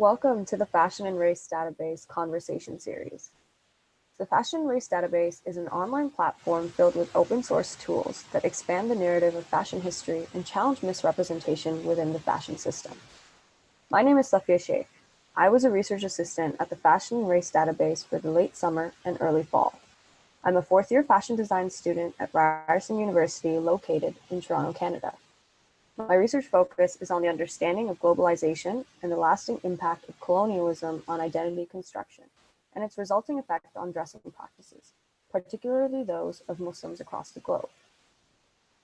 Welcome to the Fashion and Race Database Conversation Series. The Fashion and Race Database is an online platform filled with open source tools that expand the narrative of fashion history and challenge misrepresentation within the fashion system. My name is Safia Sheikh. I was a research assistant at the Fashion and Race Database for the late summer and early fall. I'm a fourth-year fashion design student at Ryerson University located in Toronto, Canada. My research focus is on the understanding of globalization and the lasting impact of colonialism on identity construction and its resulting effect on dressing practices, particularly those of Muslims across the globe.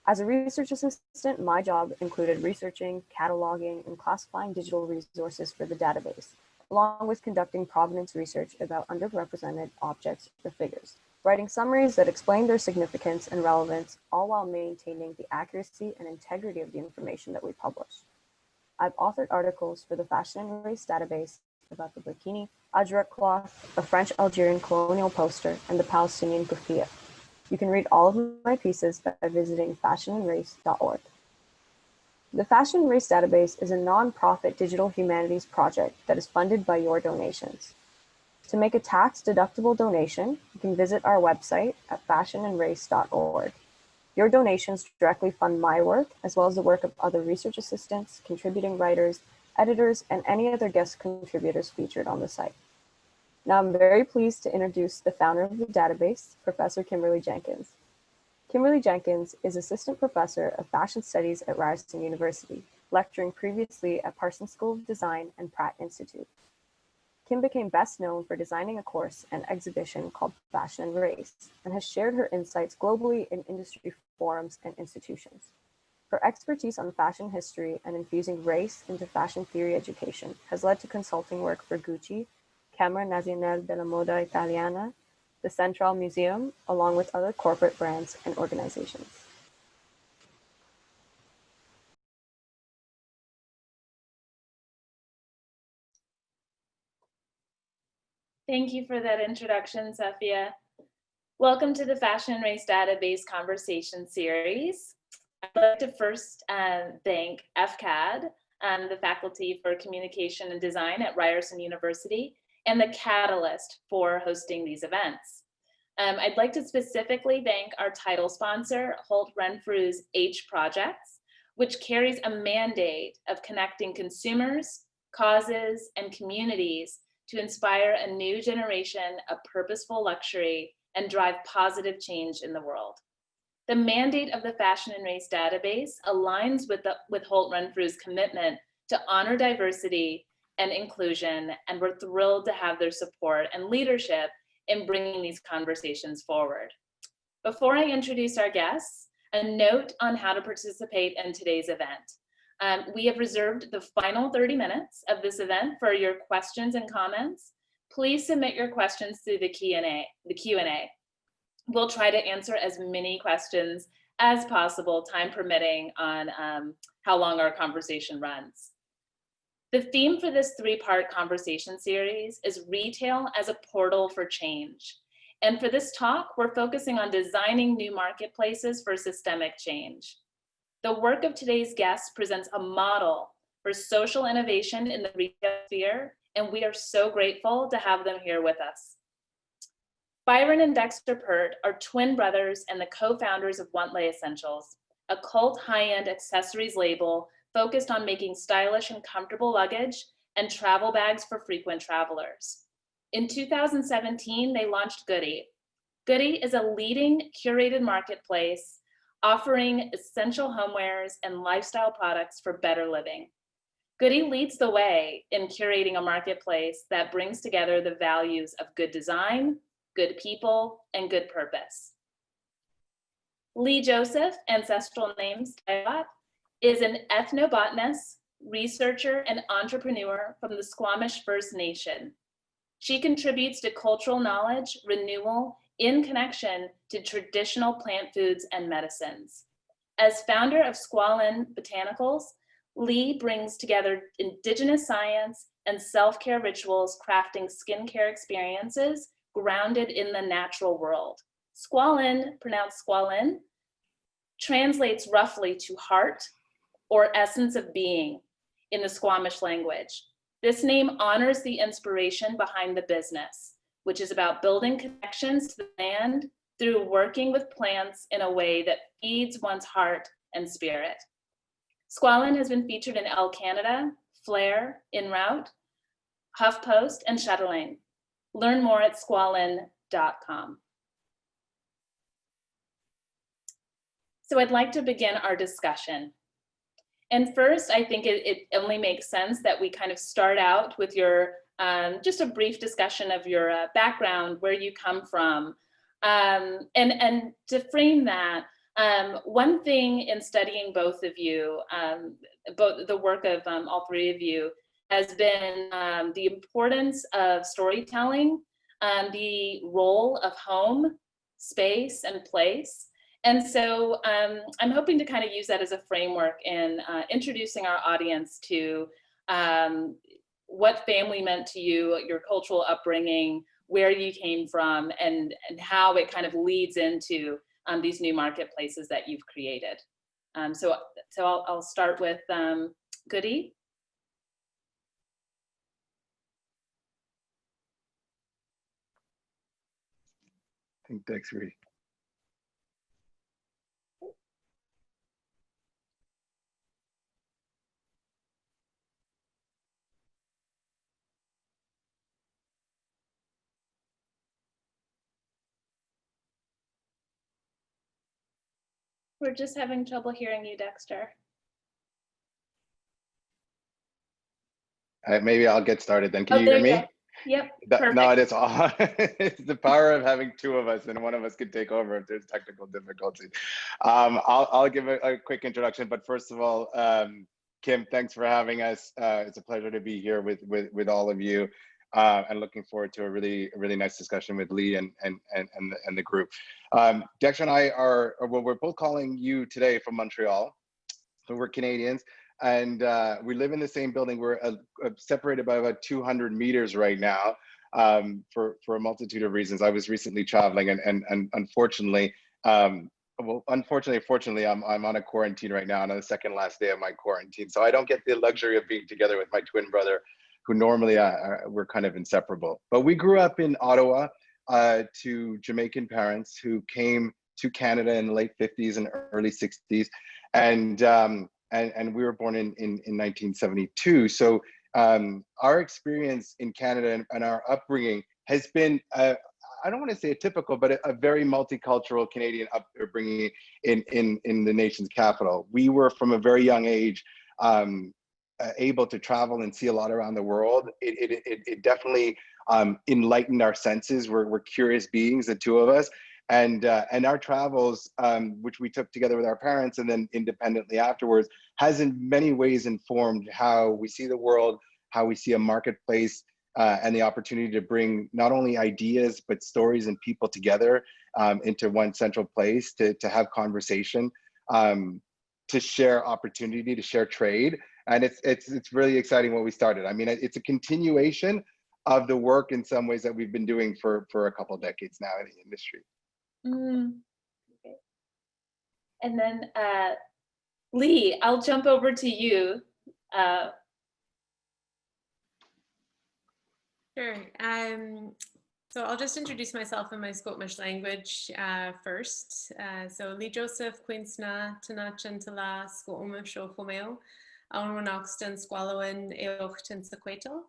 As a research assistant, my job included researching, cataloging, and classifying digital resources for the database, along with conducting provenance research about underrepresented objects or figures, writing summaries that explain their significance and relevance, all while maintaining the accuracy and integrity of the information that we publish. I've authored articles for the Fashion and Race Database about the burkini, ajrak cloth, a French-Algerian colonial poster, and the Palestinian kufiya. You can read all of my pieces by visiting fashionandrace.org. The Fashion and Race Database is a non-profit digital humanities project that is funded by your donations. To make a tax-deductible donation, you can visit our website at fashionandrace.org. Your donations directly fund my work, as well as the work of other research assistants, contributing writers, editors, and any other guest contributors featured on the site. Now I'm very pleased to introduce the founder of the database, Professor Kimberly Jenkins. Kimberly Jenkins is Assistant Professor of Fashion Studies at Ryerson University, lecturing previously at Parsons School of Design and Pratt Institute. Kim became best known for designing a course and exhibition called Fashion and Race, and has shared her insights globally in industry forums and institutions. Her expertise on fashion history and infusing race into fashion theory education has led to consulting work for GOODEE, Nazionale della Moda Italiana, the Centraal Museum, along with other corporate brands and organizations. Thank you for that introduction, Safia. Welcome to the Fashion and Race Database Conversation Series. I'd like to first thank FCAD, the Faculty for Communication and Design at Ryerson University, and the Catalyst for hosting these events. I'd like to specifically thank our title sponsor, Holt Renfrew's H Projects, which carries a mandate of connecting consumers, causes, and communities to inspire a new generation of purposeful luxury and drive positive change in the world. The mandate of the Fashion and Race Database aligns with Holt Renfrew's commitment to honor diversity and inclusion, and we're thrilled to have their support and leadership in bringing these conversations forward. Before I introduce our guests, a note on how to participate in today's event. We have reserved the final 30 minutes of this event for your questions and comments. Please submit your questions through the Q&A. We'll try to answer as many questions as possible, time permitting, on how long our conversation runs. The theme for this three-part conversation series is retail as a portal for change. And for this talk, we're focusing on designing new marketplaces for systemic change. The work of today's guests presents a model for social innovation in the retail sphere, and we are so grateful to have them here with us. Byron and Dexter Peart are twin brothers and the co-founders of Want Les Essentiels, a cult high-end accessories label focused on making stylish and comfortable luggage and travel bags for frequent travelers. In 2017, they launched GOODEE. GOODEE is a leading curated marketplace offering essential homewares and lifestyle products for better living. GOODEE leads the way in curating a marketplace that brings together the values of good design, good people, and good purpose. Lee Joseph, ancestral name Stuyvesant, is an ethnobotanist, researcher, and entrepreneur from the Squamish First Nation. She contributes to cultural knowledge, renewal, in connection to traditional plant foods and medicines. As founder of Squalin Botanicals, Lee brings together indigenous science and self-care rituals, crafting skincare experiences grounded in the natural world. Squalin, pronounced Squalin, translates roughly to heart or essence of being in the Squamish language. This name honors the inspiration behind the business, which is about building connections to the land through working with plants in a way that feeds one's heart and spirit. Squalin has been featured in Elle Canada, Flair, En Route, HuffPost, and Chatelaine. Learn more at squalin.com. So I'd like to begin our discussion. And first, I think it only makes sense that we kind of start out with your, just a brief discussion of your background, where you come from. And to frame that, one thing in studying both of you, both the work of all three of you, has been the importance of storytelling, the role of home, space, and place. And so I'm hoping to kind of use that as a framework in introducing our audience to what family meant to you, your cultural upbringing, where you came from, and how it kind of leads into these new marketplaces that you've created. So I'll start with GOODEE. I think Dexter. We're just having trouble hearing you, Dexter. Maybe I'll get started then. Can you hear me? Yep, perfect. No, it's all. It's the power of having two of us, and one of us could take over if there's technical difficulties. I'll give a quick introduction, but first of all, Kim, thanks for having us. It's a pleasure to be here with all of you, and looking forward to a really nice discussion with Lee and the group. Dexter and I we're both calling you today from Montreal, so we're Canadians. And we live in the same building. We're separated by about 200 meters right now, for a multitude of reasons. I was recently traveling, and unfortunately, fortunately, I'm on a quarantine right now, and on the second last day of my quarantine. So I don't get the luxury of being together with my twin brother, who normally we're kind of inseparable. But we grew up in Ottawa to Jamaican parents who came to Canada in the late 50s and early 60s, and we were born in 1972. So our experience in Canada and our upbringing has been, I don't want to say a typical, but a very multicultural Canadian upbringing in the nation's capital. We were from a very young age able to travel and see a lot around the world. It definitely enlightened our senses. We're curious beings, the two of us. And our travels, which we took together with our parents and then independently afterwards, has in many ways informed how we see the world, how we see a marketplace, and the opportunity to bring not only ideas, but stories and people together into one central place to have conversation, to share opportunity, to share trade. And it's really exciting what we started. I mean, it's a continuation of the work in some ways that we've been doing for a couple of decades now in the industry. Okay. And then Lee, I'll jump over to you. Sure. So I'll just introduce myself in my Scotish language first. So Lee Joseph, Queensna, Tanachan Tala, Scotish Ophomeo, Aunwanaxton, Squalowin, Eochtin Sequatal.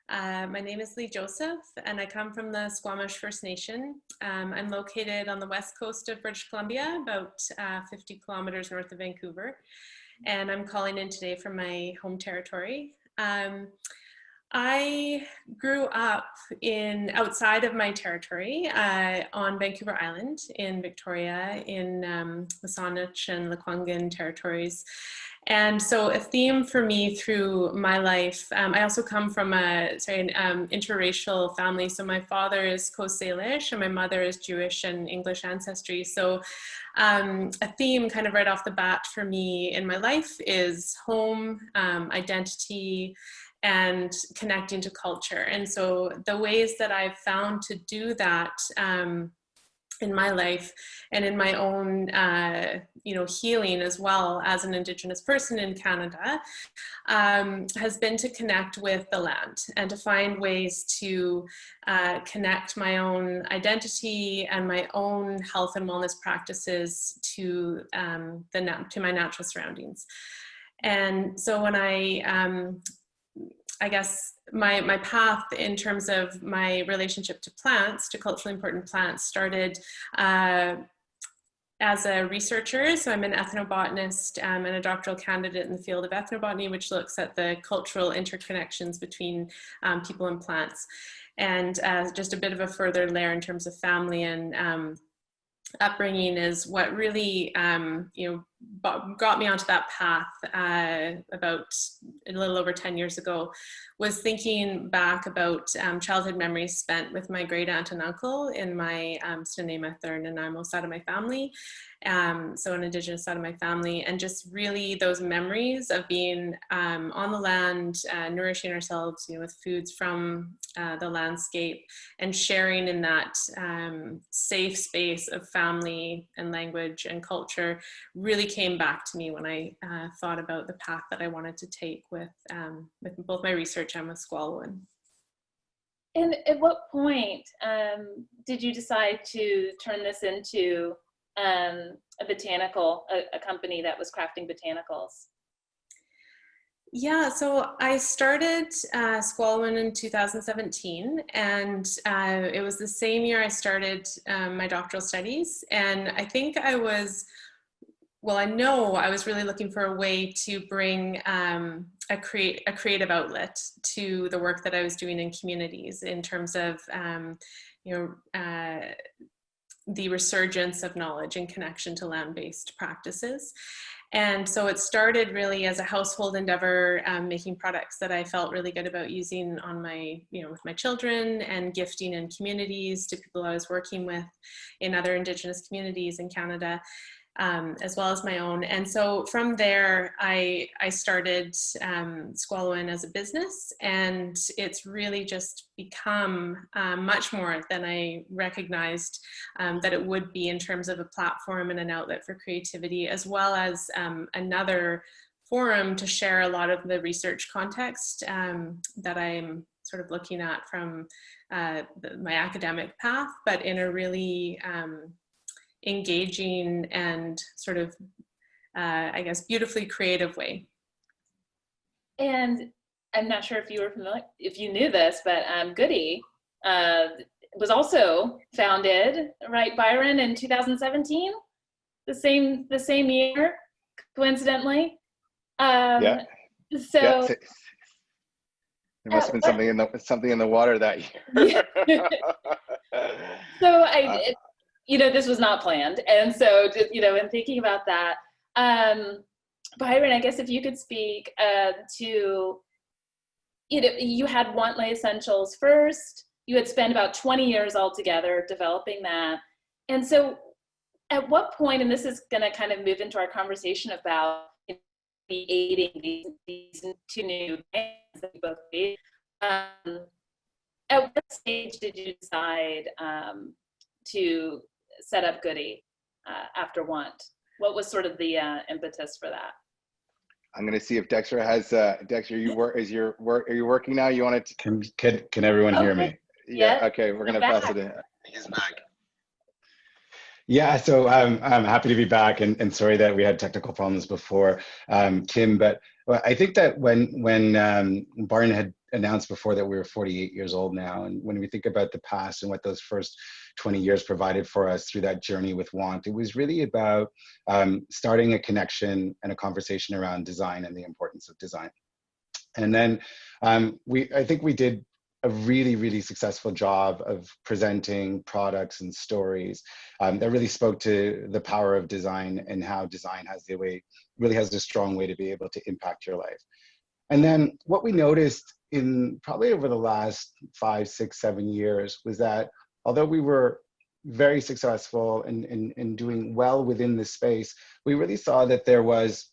My name is Lee Joseph, and I come from the Squamish First Nation. I'm located on the west coast of British Columbia, about 50 kilometers north of Vancouver, and I'm calling in today from my home territory. I grew up outside of my territory on Vancouver Island in Victoria, in the Saanich and Lekwungen territories. And so a theme for me through my life, I also come from an interracial family. So my father is Coast Salish and my mother is Jewish and English ancestry. So a theme kind of right off the bat for me in my life is home, identity, and connecting to culture. And so the ways that I've found to do that in my life and in my own, healing as well as an Indigenous person in Canada, has been to connect with the land and to find ways to connect my own identity and my own health and wellness practices to my natural surroundings. And so when I guess my path in terms of my relationship to plants, to culturally important plants, started as a researcher. So I'm an ethnobotanist and a doctoral candidate in the field of ethnobotany, which looks at the cultural interconnections between people and plants. And just a bit of a further layer in terms of family and upbringing is what really got me onto that path about a little over 10 years ago, was thinking back about childhood memories spent with my great aunt and uncle in my Snuneymuxw or Nanaimo side of my family, so an Indigenous side of my family, and just really those memories of being on the land, nourishing ourselves, with foods from the landscape, and sharing in that safe space of family and language and culture really came back to me when I thought about the path that I wanted to take with both my research and with Squalwyn. And at what point did you decide to turn this into a company that was crafting botanicals? Yeah, so I started Squalwyn in 2017, and it was the same year I started my doctoral studies. And I think I know I was really looking for a way to bring a creative outlet to the work that I was doing in communities in terms of the resurgence of knowledge and connection to land-based practices. And so it started really as a household endeavor, making products that I felt really good about using on my, with my children, and gifting in communities to people I was working with in other Indigenous communities in Canada, as well as my own. And so from there, I started Squalwyn as a business, and it's really just become much more than I recognized that it would be in terms of a platform and an outlet for creativity, as well as another forum to share a lot of the research context that I'm sort of looking at from my academic path, but in a really engaging and sort of, I guess, beautifully creative way. And I'm not sure if you were familiar, if you knew this, but GOODEE was also founded, right, Byron, in 2017, the same year, coincidentally. Yeah. So yeah. There must have been something in the water that year. So this was not planned. And so, in thinking about that, Byron, I guess if you could speak to, you had Want Les Essentiels first, you had spent about 20 years altogether developing that. And so at what point, and this is gonna kind of move into our conversation about creating these two new brands that you both made, at what stage did you decide to set up GOODEE after Want? What was sort of the impetus for that? I'm going to see if Dexter has. Dexter, are you working now? You want to? Can everyone hear me? Yeah. Okay, we're going to pass it in. He's back. Yeah, so I'm happy to be back, and sorry that we had technical problems before, Kim. But I think that when Byron had announced before that we were 48 years old now, and when we think about the past and what those first 20 years provided for us through that journey with Want, it was really about starting a connection and a conversation around design and the importance of design. And then I think we did a really, really successful job of presenting products and stories that really spoke to the power of design and how design really has a strong way to be able to impact your life. And then what we noticed in probably over the last 5, 6, 7 years was that although we were very successful in doing well within this space, we really saw that there was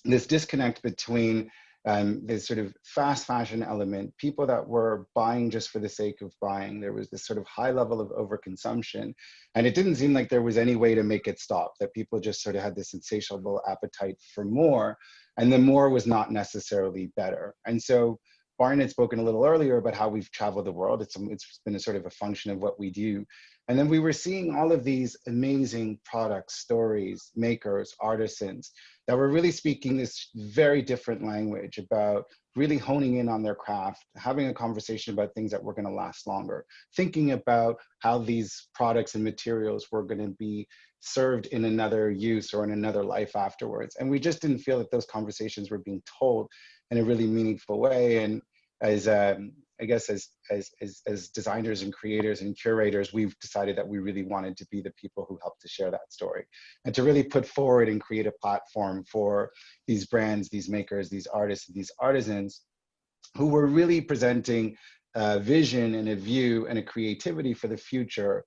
this disconnect between this sort of fast fashion element, people that were buying just for the sake of buying. There was this sort of high level of overconsumption, and it didn't seem like there was any way to make it stop, that people just sort of had this insatiable appetite for more, and the more was not necessarily better. And so Byron had spoken a little earlier about how we've traveled the world. It's been a sort of a function of what we do. And then we were seeing all of these amazing products, stories, makers, artisans that were really speaking this very different language about really honing in on their craft, having a conversation about things that were going to last longer, thinking about how these products and materials were going to be served in another use or in another life afterwards. And we just didn't feel that those conversations were being told in a really meaningful way. And as I guess as designers and creators and curators, we've decided that we really wanted to be the people who help to share that story and to really put forward and create a platform for these brands, these makers, these artists, these artisans who were really presenting a vision and a view and a creativity for the future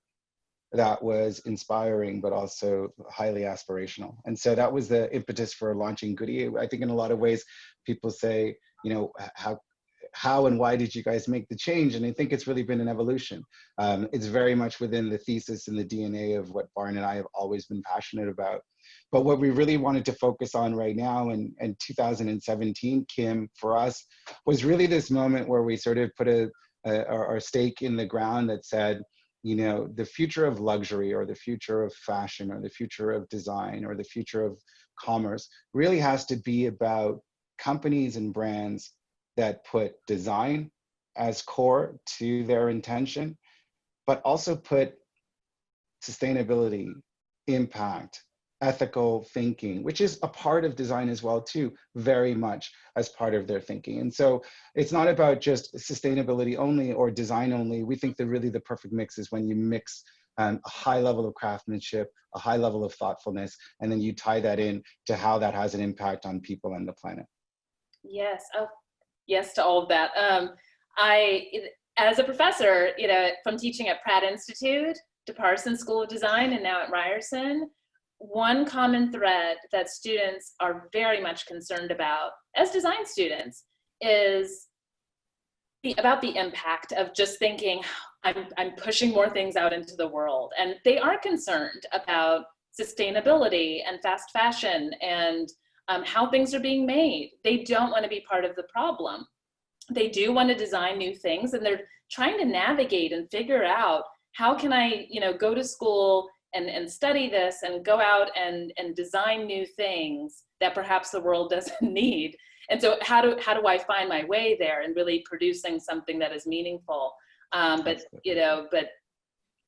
that was inspiring, but also highly aspirational. And so that was the impetus for launching GOODEE. I think in a lot of ways, people say, you know, how and why did you guys make the change? And I think it's really been an evolution. It's very much within the thesis and the DNA of what Byron and I have always been passionate about. But what we really wanted to focus on right now in 2017, Kim, for us, was really this moment where we sort of put our stake in the ground that said, you know, the future of luxury or the future of fashion or the future of design or the future of commerce really has to be about companies and brands that put design as core to their intention, but also put sustainability, impact, ethical thinking, which is a part of design as well too, very much as part of their thinking. And so it's not about just sustainability only or design only. We think that really the perfect mix is when you mix a high level of craftsmanship, a high level of thoughtfulness, and then you tie that in to how that has an impact on people and the planet. Yes. Oh, yes to all of that. As a professor, you know, from teaching at Pratt Institute to Parsons School of Design and now at Ryerson, one common thread that students are very much concerned about as design students is about the impact of just thinking, I'm pushing more things out into the world. And they are concerned about sustainability and fast fashion and how things are being made. They don't want to be part of the problem. They do want to design new things, and they're trying to navigate and figure out, how can I, you know, go to school and study this and go out and design new things that perhaps the world doesn't need. And so how do I find my way there and really producing something that is meaningful, but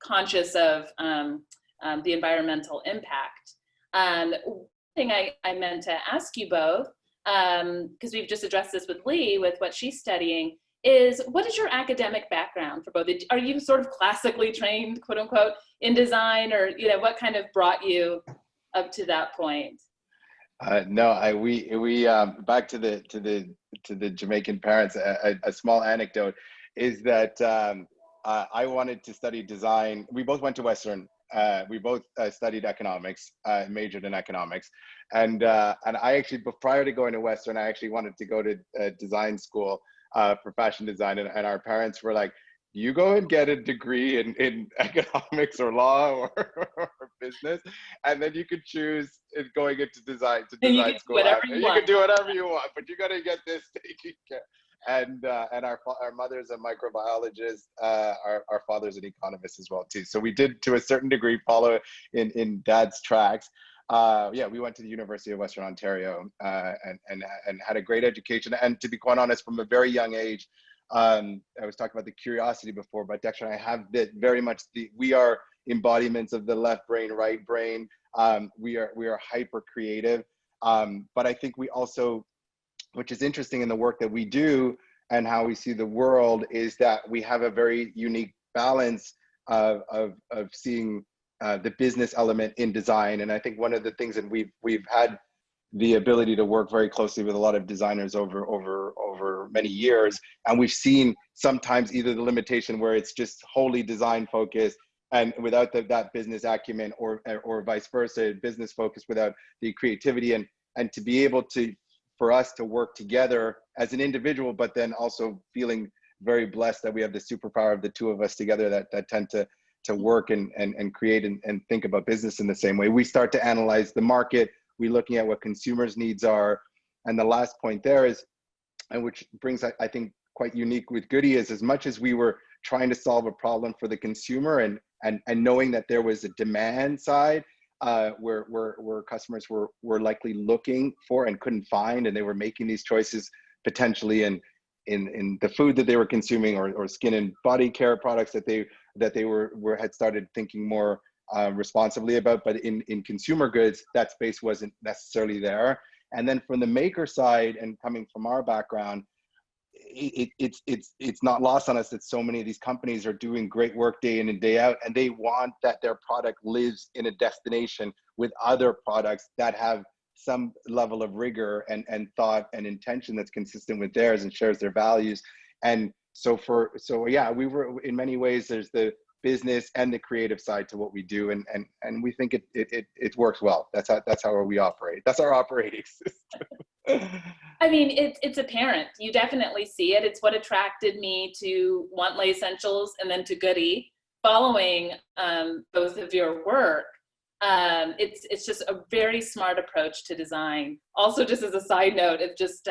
conscious of the environmental impact. One thing I meant to ask you both, because we've just addressed this with Lee, with what she's studying, is what is your academic background for both? Are you sort of classically trained, quote unquote, in design, or, you know, what kind of brought you up to that point? No, we back to the Jamaican parents. A small anecdote is that I wanted to study design. We both went to Western. We both studied economics, majored in economics, and I actually, prior to going to Western, I actually wanted to go to design school for fashion design, and our parents were like, you go and get a degree in economics or law or business, and then you could choose going into design school. You can do whatever you want, but you got to get this taken care. And our mother's a microbiologist, our father's an economist as well too. So we did, to a certain degree, follow in Dad's tracks. We went to the University of Western Ontario and had a great education. And to be quite honest, from a very young age, I was talking about the curiosity before, but Dexter and I have very much we are embodiments of the left brain, right brain. We are hyper creative, but I think we also, which is interesting in the work that we do and how we see the world, is that we have a very unique balance of seeing the business element in design. And I think one of the things that we've had the ability to work very closely with a lot of designers over many years, and we've seen sometimes either the limitation where it's just wholly design focused and without that business acumen, or vice versa, business focused without the creativity, and to be able to for us to work together as an individual, but then also feeling very blessed that we have the superpower of the two of us together that tend to work and create and think about business in the same way. We start to analyze the market. We're looking at what consumers' needs are. And the last point there is, and which brings, I think, quite unique with GOODEE, is as much as we were trying to solve a problem for the consumer and knowing that there was a demand side where customers were likely looking for and couldn't find, and they were making these choices potentially in the food that they were consuming, or skin and body care products that they had started thinking more responsibly about. But in consumer goods, that space wasn't necessarily there. And then from the maker side, and coming from our background, it's not lost on us that so many of these companies are doing great work day in and day out, and they want that their product lives in a destination with other products that have some level of rigor and thought and intention that's consistent with theirs and shares their values. And so yeah, we were, in many ways, there's the business and the creative side to what we do, and we think it works well. That's how we operate. That's our operating system. I mean, it's apparent. You definitely see it. It's what attracted me to Want Les Essentiels and then to GOODEE, following both of your work. It's just a very smart approach to design. Also, just as a side note, it's just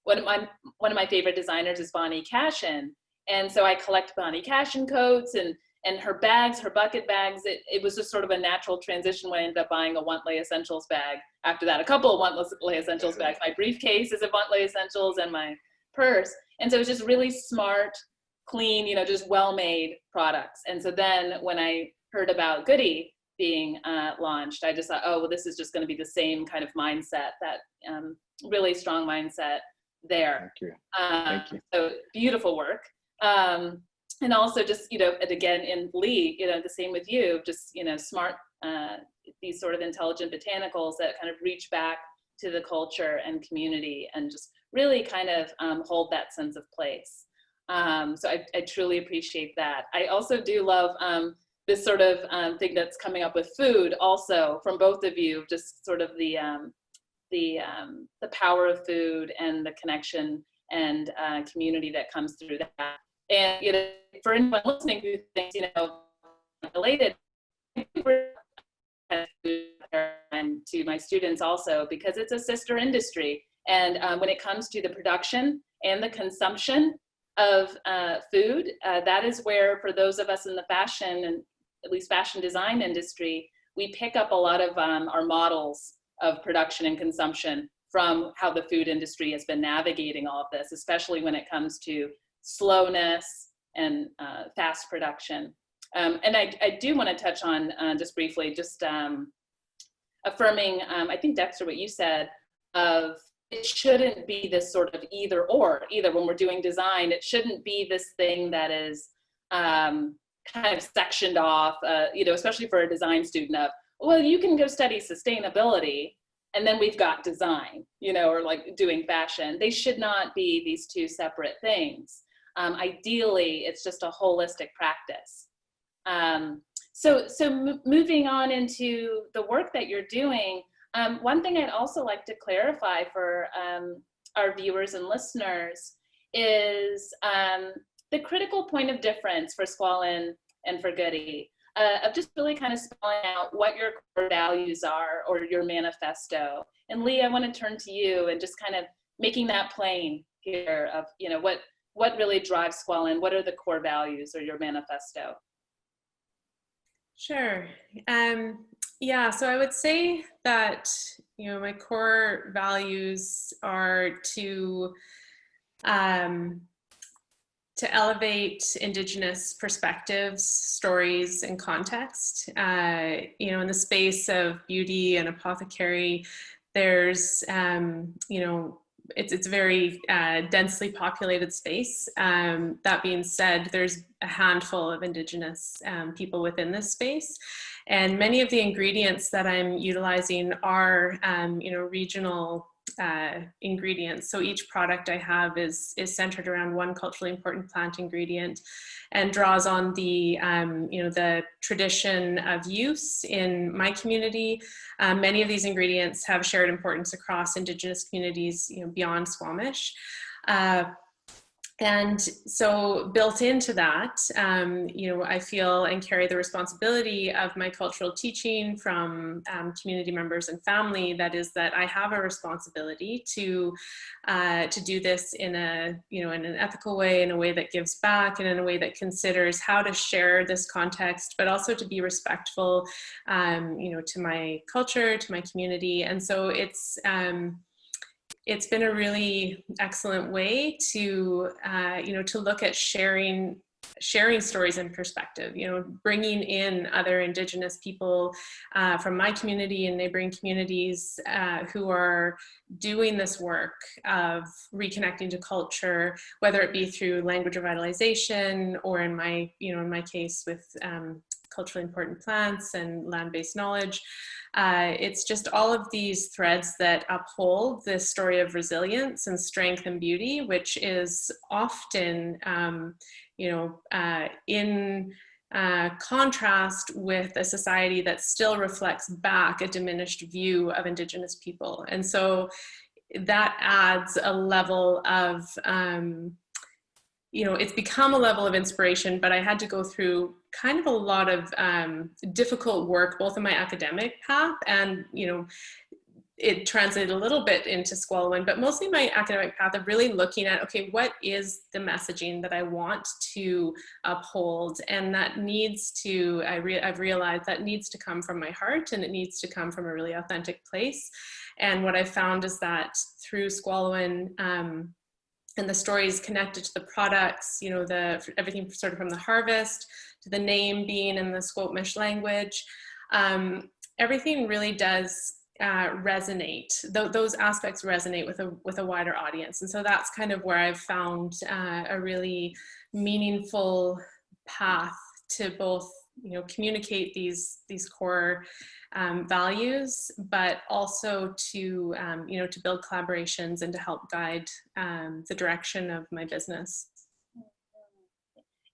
one of my favorite designers is Bonnie Cashin, and so I collect Bonnie Cashin coats and her bags, her bucket bags. It was just sort of a natural transition when I ended up buying a Want Les Essentiels bag. After that, a couple of Want Les Essentiels bags. My briefcase is a Want Les Essentiels, and my purse. And so it was just really smart, clean, just well-made products. And so then when I heard about GOODEE being launched, I just thought, oh, well, this is just going to be the same kind of mindset, that really strong mindset there. Thank you. Thank you. So beautiful work. And also just, and again, in Lee, the same with you, just, smart, these sort of intelligent botanicals that kind of reach back to the culture and community and just really kind of hold that sense of place. So I truly appreciate that. I also do love this sort of thing that's coming up with food also from both of you, just sort of the power of food and the connection and community that comes through that. And for anyone listening who thinks related, and to my students also, because it's a sister industry. And when it comes to the production and the consumption of food, that is where, for those of us in the fashion and at least fashion design industry, we pick up a lot of our models of production and consumption from how the food industry has been navigating all of this, especially when it comes to slowness and fast production. And I do want to touch on just briefly, just affirming, I think, Dexter, what you said, of it shouldn't be this sort of either when we're doing design. It shouldn't be this thing that is kind of sectioned off, especially for a design student, of, well, you can go study sustainability and then we've got design, or like doing fashion. They should not be these two separate things. Ideally, it's just a holistic practice. So moving on into the work that you're doing, one thing I'd also like to clarify for our viewers and listeners is the critical point of difference for Squalin and for GOODEE, of just really kind of spelling out what your core values are, or your manifesto. And Lee, I want to turn to you and just kind of making that plain here of, what really drives Squalin, what are the core values or your manifesto? Sure. Yeah, so I would say that, my core values are to elevate Indigenous perspectives, stories, and context. In the space of beauty and apothecary, there's, it's a very densely populated space. That being said, there's a handful of Indigenous people within this space. And many of the ingredients that I'm utilizing are, regional ingredients. So each product I have is centered around one culturally important plant ingredient, and draws on the the tradition of use in my community. Many of these ingredients have shared importance across Indigenous communities, beyond Squamish. And so built into that, I feel and carry the responsibility of my cultural teaching from community members and family. That is, that I have a responsibility to do this in in an ethical way, in a way that gives back, and in a way that considers how to share this context, but also to be respectful, to my culture, to my community. And so it's been a really excellent way to look at sharing stories and perspective, bringing in other Indigenous people from my community and neighboring communities who are doing this work of reconnecting to culture, whether it be through language revitalization, or in my case with culturally important plants and land-based knowledge. It's just all of these threads that uphold this story of resilience and strength and beauty, which is often, in contrast with a society that still reflects back a diminished view of Indigenous people. And so that adds a level of, it's become a level of inspiration, but I had to go through kind of a lot of difficult work, both in my academic path and, it translated a little bit into Squalwyn, but mostly my academic path of really looking at, okay, what is the messaging that I want to uphold? And that needs to, I've realized that needs to come from my heart, and it needs to come from a really authentic place. And what I found is that through Squalwyn, and the stories connected to the products, everything sort of from the harvest to the name being in the Squamish language, everything really does resonate. Those aspects resonate with a wider audience. And so that's kind of where I've found a really meaningful path to both, communicate these core values, but also to build collaborations and to help guide the direction of my business.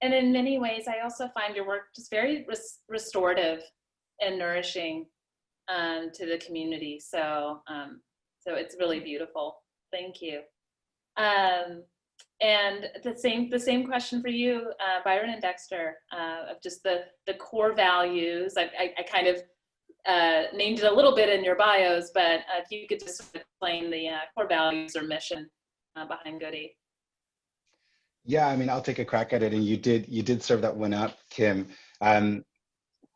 And in many ways, I also find your work just very restorative and nourishing to the community. So it's really beautiful. Thank you. And the same question for you, Byron and Dexter, of just the core values. I kind of named it a little bit in your bios, but if you could just explain the core values or mission behind GOODEE. Yeah, I mean, I'll take a crack at it, and you did serve that one up, Kim.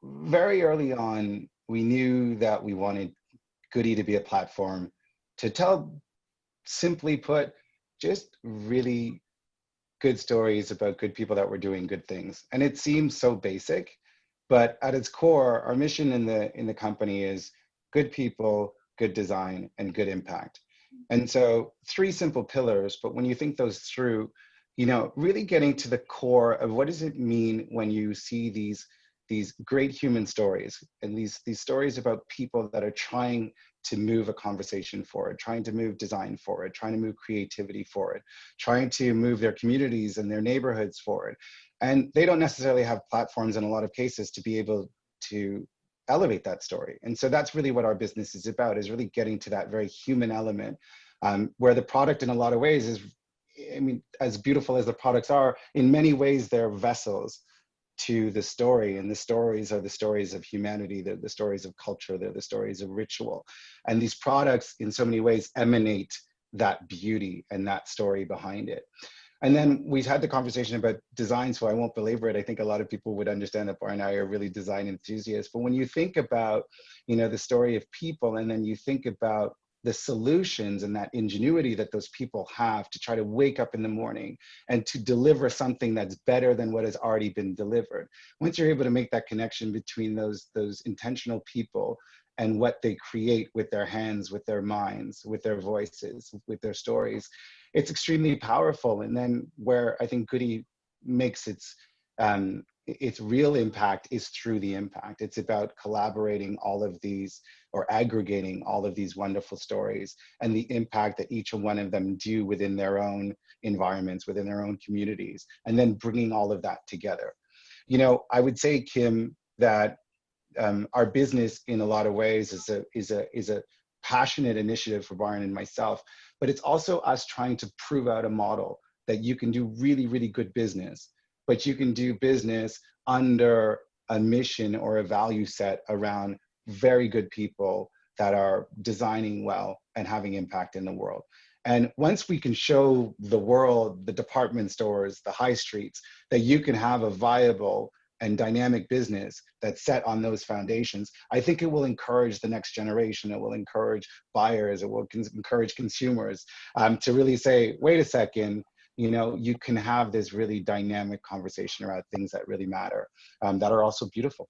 Very early on, we knew that we wanted GOODEE to be a platform to tell, simply put, just really good stories about good people that were doing good things. And it seems so basic, but at its core, our mission in the company is good people, good design, and good impact. And so 3 simple pillars, but when you think those through, really getting to the core of what does it mean when you see these great human stories, and these stories about people that are trying to move a conversation forward, trying to move design forward, trying to move creativity forward, trying to move their communities and their neighborhoods forward. And they don't necessarily have platforms in a lot of cases to be able to elevate that story. And so that's really what our business is about, is really getting to that very human element, where the product in a lot of ways is, I mean, as beautiful as the products are, in many ways they're vessels to the story, and the stories are the stories of humanity, they're the stories of culture, they're the stories of ritual. And these products in so many ways emanate that beauty and that story behind it. And then we've had the conversation about design, so I won't belabor it. I think a lot of people would understand that Byron and I are really design enthusiasts. But when you think about, the story of people, and then you think about the solutions and that ingenuity that those people have to try to wake up in the morning and to deliver something that's better than what has already been delivered. Once you're able to make that connection between those intentional people and what they create with their hands, with their minds, with their voices, with their stories, it's extremely powerful. And then where I think GOODEE makes its its real impact is through the impact. It's about collaborating all of these, or aggregating all of these wonderful stories and the impact that each one of them do within their own environments, within their own communities, and then bringing all of that together. You know, I would say, Kim, that our business in a lot of ways is a passionate initiative for Byron and myself, but it's also us trying to prove out a model that you can do really, really good business, but you can do business under a mission or a value set around very good people that are designing well and having impact in the world. And once we can show the world, the department stores, the high streets, that you can have a viable and dynamic business that's set on those foundations, I think it will encourage the next generation. It will encourage buyers. It will encourage consumers to really say, wait a second, you know, you can have this really dynamic conversation around things that really matter, that are also beautiful.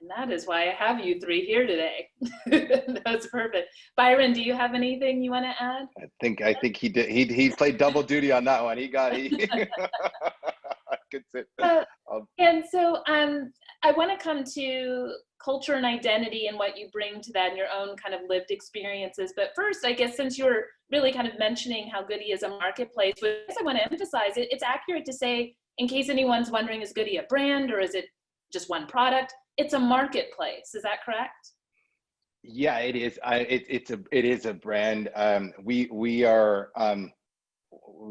And that is why I have you three here today. That's perfect. Byron, do you have anything you want to add? I think he did. He played double duty on that one. Good sit. And so I want to come to culture and identity and what you bring to that in your own kind of lived experiences. But first, I guess, since you're really kind of mentioning how GOODEE is a marketplace, I want to emphasize it. It's accurate to say, in case anyone's wondering, is GOODEE a brand or is it just one product? It's a marketplace. Is that correct? Yeah, it is. It is a brand. We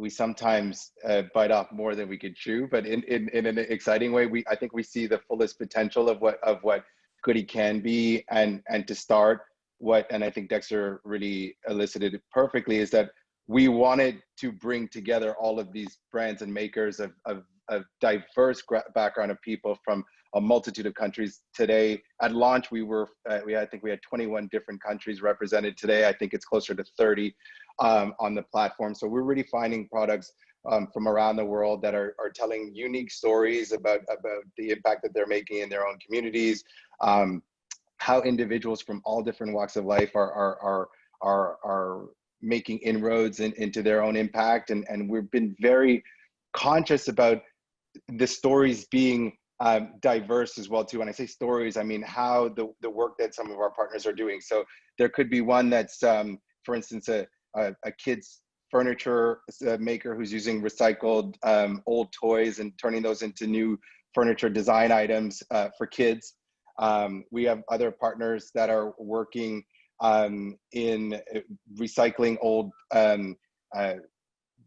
sometimes bite off more than we could chew, but in an exciting way. I think we see the fullest potential of what GOODEE can be, and to start and I think Dexter really elicited it perfectly, is that we wanted to bring together all of these brands and makers of diverse background of people from a multitude of countries. Today at launch, I think we had 21 different countries represented. Today I think it's closer to 30 on the platform. So we're really finding products from around the world that are telling unique stories about the impact that they're making in their own communities, how individuals from all different walks of life are making inroads into their own impact. And we've been very conscious about the stories being diverse as well too. When I say stories, I mean how the work that some of our partners are doing. So there could be one that's, for instance, a kid's furniture maker who's using recycled old toys and turning those into new furniture design items for kids. We have other partners that are working in recycling old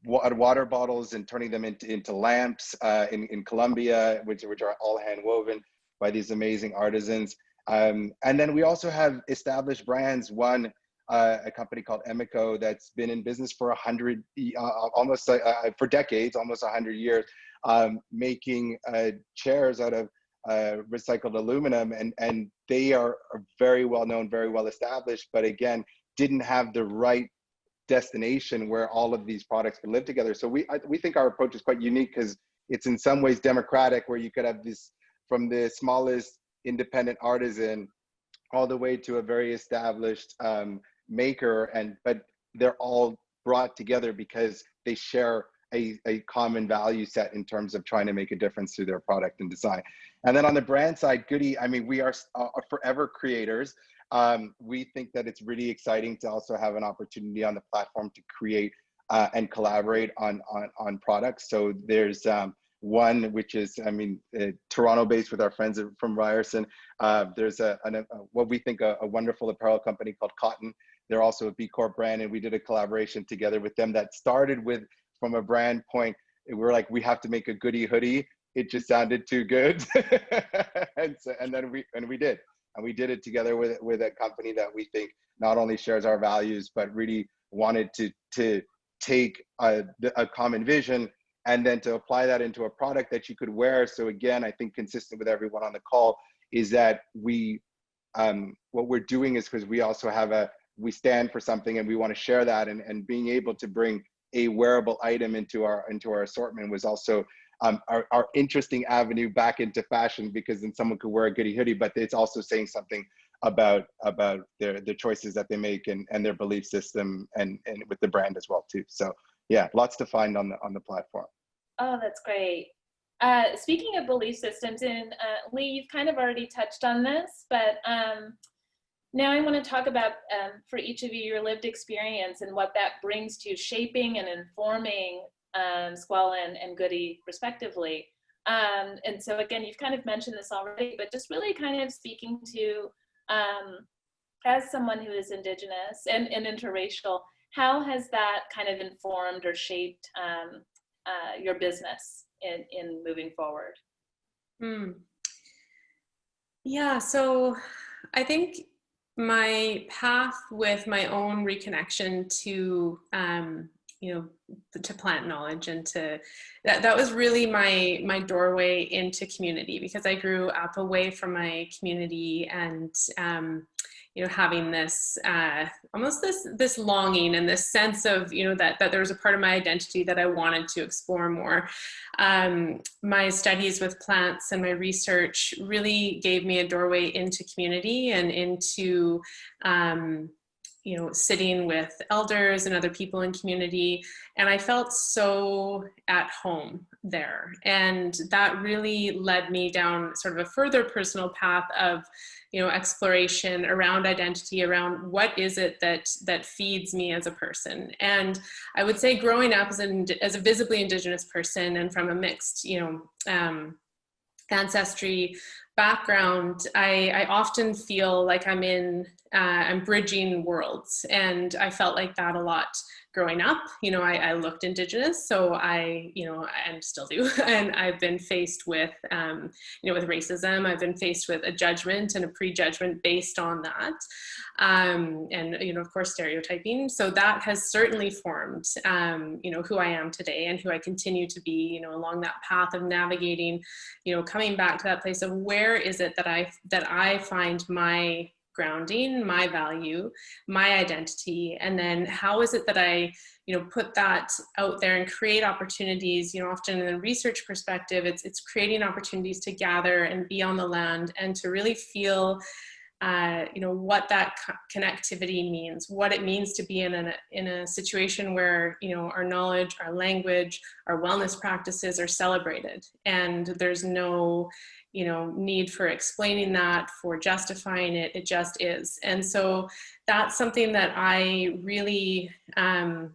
water bottles and turning them into lamps in Colombia, which are all hand woven by these amazing artisans. And then we also have established brands. One, a company called Emiko that's been in business for for decades, almost 100 years, making chairs out of recycled aluminum, and they are very well known, very well established, but again, didn't have the right destination where all of these products can live together. So we think our approach is quite unique because it's in some ways democratic, where you could have this from the smallest independent artisan all the way to a very established maker, but they're all brought together because they share a common value set in terms of trying to make a difference through their product and design. And then on the brand side, GOODEE, I mean, we are forever creators. We think that it's really exciting to also have an opportunity on the platform to create and collaborate on products. So there's one which is, I mean, Toronto-based with our friends from Ryerson. There's what we think a wonderful apparel company called Cotton. They're also a B Corp brand, and we did a collaboration together with them that started from a brand point. We're like, we have to make a GOODEE hoodie. It just sounded too good, and then we did. And we did it together with a company that we think not only shares our values, but really wanted to take a common vision and then to apply that into a product that you could wear. So again, I think consistent with everyone on the call is that what we're doing is because we also we stand for something and we want to share that, and being able to bring a wearable item into our assortment was also our interesting avenue back into fashion, because then someone could wear a GOODEE hoodie, but it's also saying something about the choices that they make and their belief system and with the brand as well too. So yeah, lots to find on the platform. Oh, that's great. Speaking of belief systems, and Lee, you've kind of already touched on this, but now I want to talk about, for each of you, your lived experience and what that brings to shaping and informing SQUEL and GOODEE respectively. And so again, you've kind of mentioned this already, but just really kind of speaking to, as someone who is Indigenous and interracial, how has that kind of informed or shaped your business in moving forward? Yeah, so I think my path with my own reconnection to you know, to plant knowledge and to that was really my doorway into community, because I grew up away from my community and you know, having this almost this longing and this sense of, you know, that there was a part of my identity that I wanted to explore more. My studies with plants and my research really gave me a doorway into community and into you know, sitting with elders and other people in community. And I felt so at home there. And that really led me down sort of a further personal path of, you know, exploration around identity, around what is it that feeds me as a person. And I would say growing up as a visibly Indigenous person and from a mixed, you know, ancestry background, I often feel like I'm bridging worlds, and I felt like that a lot growing up. You know, I looked Indigenous, so you know, and still do, and I've been faced with, you know, with racism. I've been faced with a judgment and a prejudgment based on that, and, you know, of course, stereotyping. So that has certainly formed, you know, who I am today and who I continue to be, you know, along that path of navigating, you know, coming back to that place of where is it that I find my grounding, my value, my identity, and then how is it that I, you know, put that out there and create opportunities. You know, often in a research perspective, it's creating opportunities to gather and be on the land and to really feel, you know, what that connectivity means, what it means to be in a situation where, you know, our knowledge, our language, our wellness practices are celebrated, and there's no, you know, need for explaining that, for justifying it. It just is. And so that's something that I really kind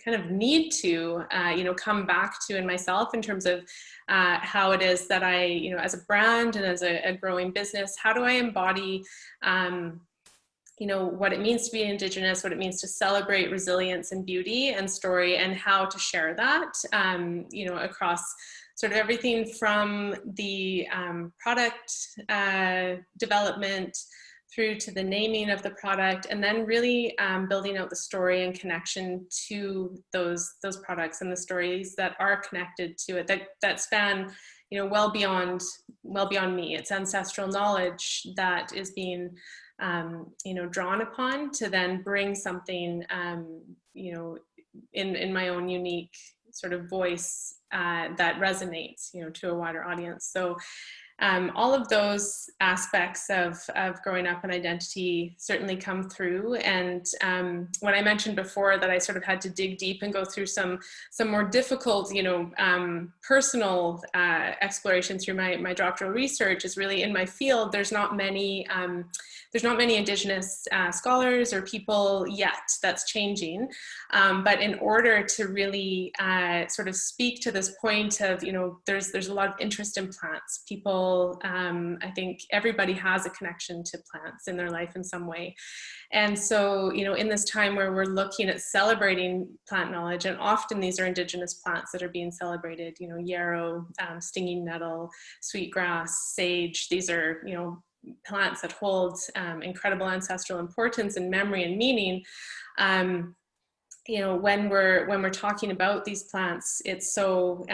of need to, you know, come back to in myself in terms of how it is that I, you know, as a brand and as a growing business, how do I embody, you know, what it means to be Indigenous, what it means to celebrate resilience and beauty and story, and how to share that, you know, across sort of everything from the product development through to the naming of the product, and then really building out the story and connection to those products and the stories that are connected to it, that span, you know, well beyond me. It's ancestral knowledge that is being, you know, drawn upon to then bring something, you know, in my own unique sort of voice that resonates, you know, to a wider audience. So all of those aspects of growing up and identity certainly come through. And when I mentioned before that I sort of had to dig deep and go through some more difficult, you know, personal exploration through my doctoral research, is really in my field, there's not many Indigenous scholars or people yet. That's changing. But in order to really sort of speak to this point of, you know, there's a lot of interest in plants. People, I think everybody has a connection to plants in their life in some way. And so, you know, in this time where we're looking at celebrating plant knowledge, and often these are Indigenous plants that are being celebrated, you know, yarrow, stinging nettle, sweetgrass, sage, these are, you know, plants that hold incredible ancestral importance and memory and meaning. You know, when we're talking about these plants, it's so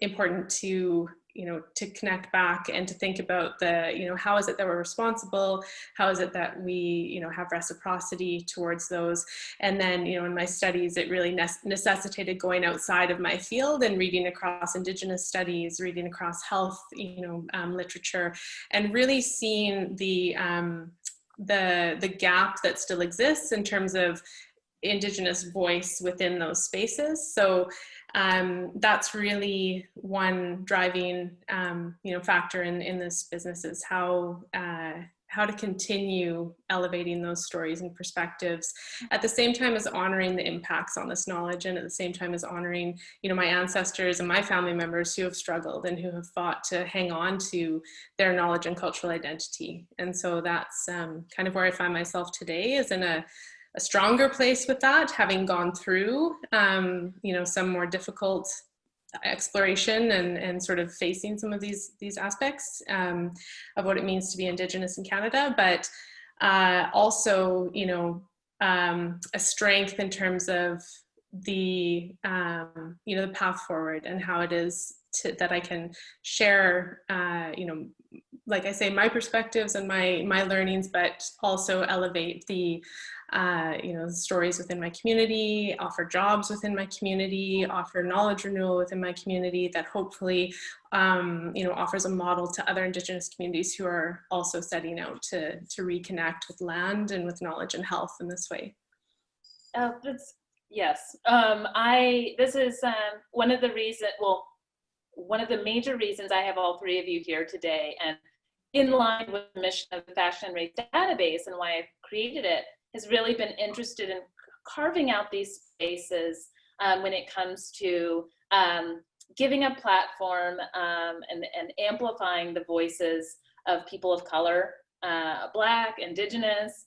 important to, you know, to connect back and to think about the, you know, how is it that we're responsible? How is it that we, you know, have reciprocity towards those? And then, you know, in my studies, it really necessitated going outside of my field and reading across Indigenous studies, reading across health, you know, literature, and really seeing the gap that still exists in terms of Indigenous voice within those spaces. So that's really one driving factor in this business, is how to continue elevating those stories and perspectives at the same time as honoring the impacts on this knowledge, and at the same time as honoring, my ancestors and my family members who have struggled and who have fought to hang on to their knowledge and cultural identity. And so that's kind of where I find myself today, is in a stronger place with that, having gone through, some more difficult exploration and sort of facing some of these aspects of what it means to be Indigenous in Canada, but also, a strength in terms of the, the path forward, and how it is that I can share, like I say, my perspectives and my learnings, but also elevate the stories within my community, offer jobs within my community, offer knowledge renewal within my community that hopefully, offers a model to other Indigenous communities who are also setting out to reconnect with land and with knowledge and health in this way. Yes. This is one of the reasons, one of the major reasons I have all three of you here today, and in line with the mission of the Fashion and Race Database and why I've created it, has really been interested in carving out these spaces when it comes to giving a platform and amplifying the voices of people of color, Black, Indigenous,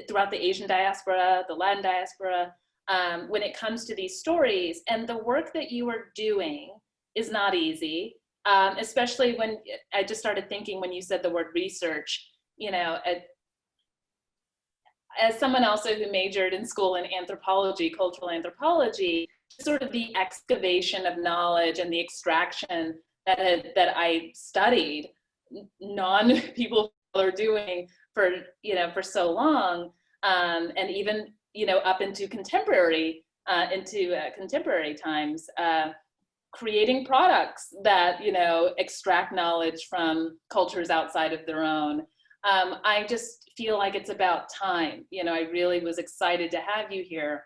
throughout the Asian diaspora, the Latin diaspora, when it comes to these stories. And the work that you are doing is not easy, especially when I just started thinking when you said the word research, as someone also who majored in school in anthropology, cultural anthropology, sort of the excavation of knowledge and the extraction that I studied non-people are doing for so long, and even up into contemporary times, creating products that extract knowledge from cultures outside of their own. I just feel like it's about time. I really was excited to have you here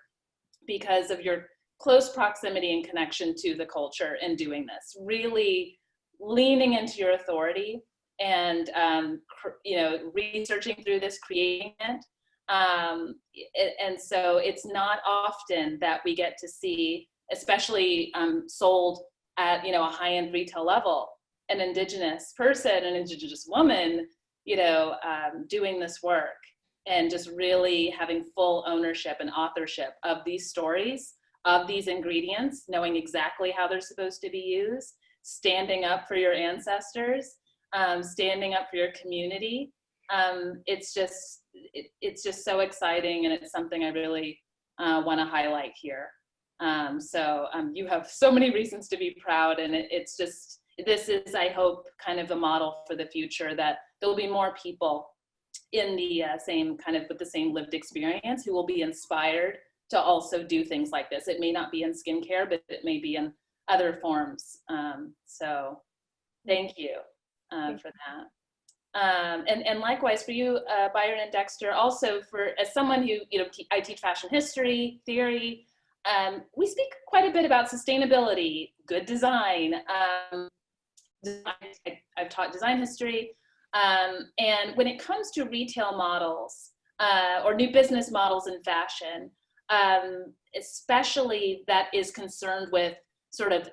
because of your close proximity and connection to the culture in doing this, really leaning into your authority and researching through this, creating it. And so it's not often that we get to see, especially sold at a high-end retail level, an Indigenous person, an Indigenous woman, doing this work and just really having full ownership and authorship of these stories, of these ingredients, knowing exactly how they're supposed to be used, standing up for your ancestors, standing up for your community. It's just so exciting, and it's something I really want to highlight here. So you have so many reasons to be proud, and this is, I hope, kind of a model for the future, that there'll be more people in the with the same lived experience who will be inspired to also do things like this. It may not be in skincare, but it may be in other forms. So thank you for that. And likewise for you, Byron and Dexter, also as someone who, I teach fashion history, theory, we speak quite a bit about sustainability, good design. I've taught design history. And when it comes to retail models or new business models in fashion, especially that is concerned with sort of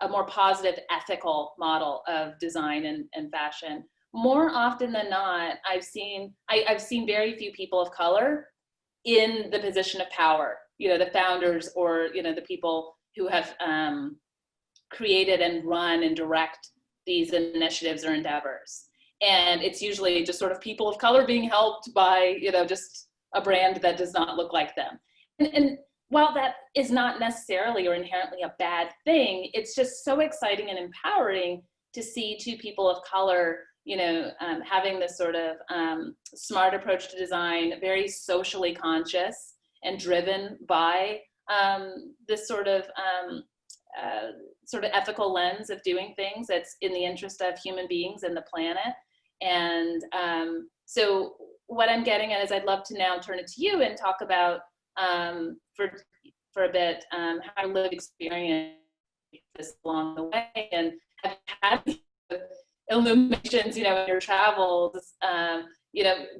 a more positive ethical model of design and fashion, more often than not, I've seen very few people of color in the position of power, the founders or, the people who have created and run and direct these initiatives or endeavors. And it's usually just sort of people of color being helped by, just a brand that does not look like them. And while that is not necessarily or inherently a bad thing, it's just so exciting and empowering to see two people of color, having this sort of smart approach to design, very socially conscious and driven by this sort of ethical lens of doing things that's in the interest of human beings and the planet. And So what I'm getting at is I'd love to now turn it to you and talk about for a bit how you live experience this along the way, and have had illuminations, in your travels,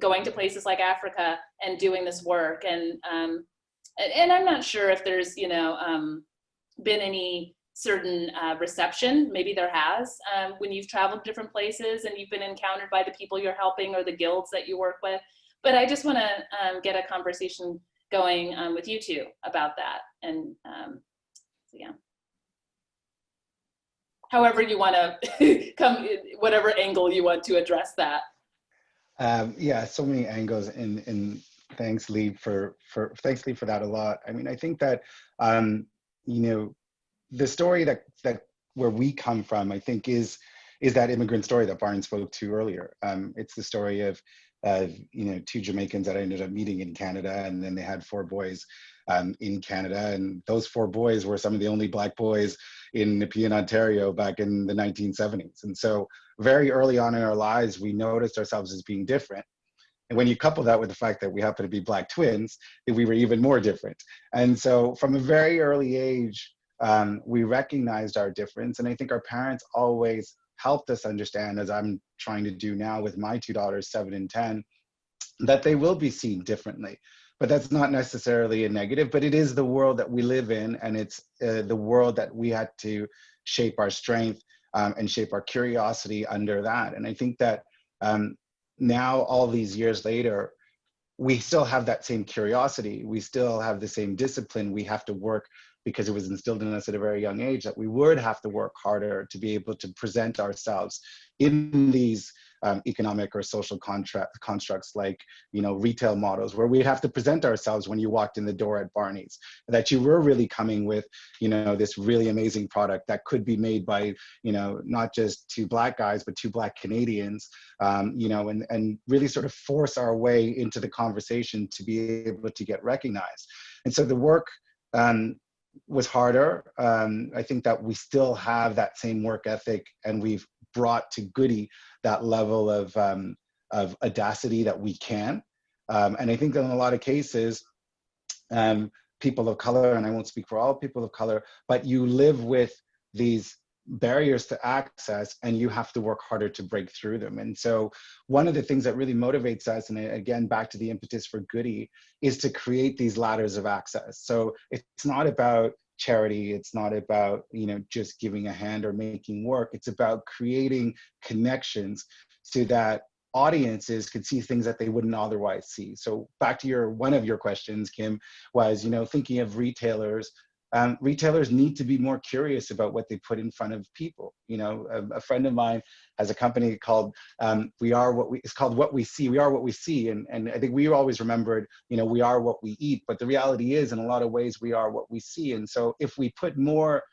going to places like Africa and doing this work, and I'm not sure if there's been any certain reception. Maybe there has, when you've traveled to different places and you've been encountered by the people you're helping or the guilds that you work with. But I just want to get a conversation going with you two about that, and so yeah. However you want to come, whatever angle you want to address that. Yeah, so many angles, and thanks, Lee, for that a lot. I mean, I think that the story that where we come from, I think, is that immigrant story that Byron spoke to earlier. It's the story of two Jamaicans that I ended up meeting in Canada, and then they had 4 boys in Canada, and those 4 boys were some of the only Black boys in Nepean, Ontario back in the 1970s. And so very early on in our lives, we noticed ourselves as being different. And when you couple that with the fact that we happen to be Black twins, we were even more different. And so from a very early age, we recognized our difference. And I think our parents always helped us understand, as I'm trying to do now with my 2 daughters, 7 and 10, that they will be seen differently. But that's not necessarily a negative, but it is the world that we live in, and it's the world that we had to shape our strength and shape our curiosity under that. And I think that now, all these years later, we still have that same curiosity. We still have the same discipline. We have to work, because it was instilled in us at a very young age, that we would have to work harder to be able to present ourselves in these economic or social constructs like, retail models, where we'd have to present ourselves when you walked in the door at Barney's, that you were really coming with, this really amazing product that could be made by, not just 2 Black guys, but 2 Black Canadians, and really sort of force our way into the conversation to be able to get recognized. And so the work was harder. I think that we still have that same work ethic, and we've brought to GOODEE that level of audacity that we can. And I think that in a lot of cases, people of color, and I won't speak for all people of color, but you live with these barriers to access, and you have to work harder to break through them. And so one of the things that really motivates us, and again, back to the impetus for GOODEE, is to create these ladders of access. So it's not about charity, it's not about just giving a hand or making work. It's about creating connections so that audiences could see things that they wouldn't otherwise see. So back to one of your questions, Kim, was thinking of retailers. Retailers need to be more curious about what they put in front of people. A friend of mine has a company called it's called What We See. We are what we see. And I think we always remembered, we are what we eat. But the reality is, in a lot of ways, we are what we see. And so if we put more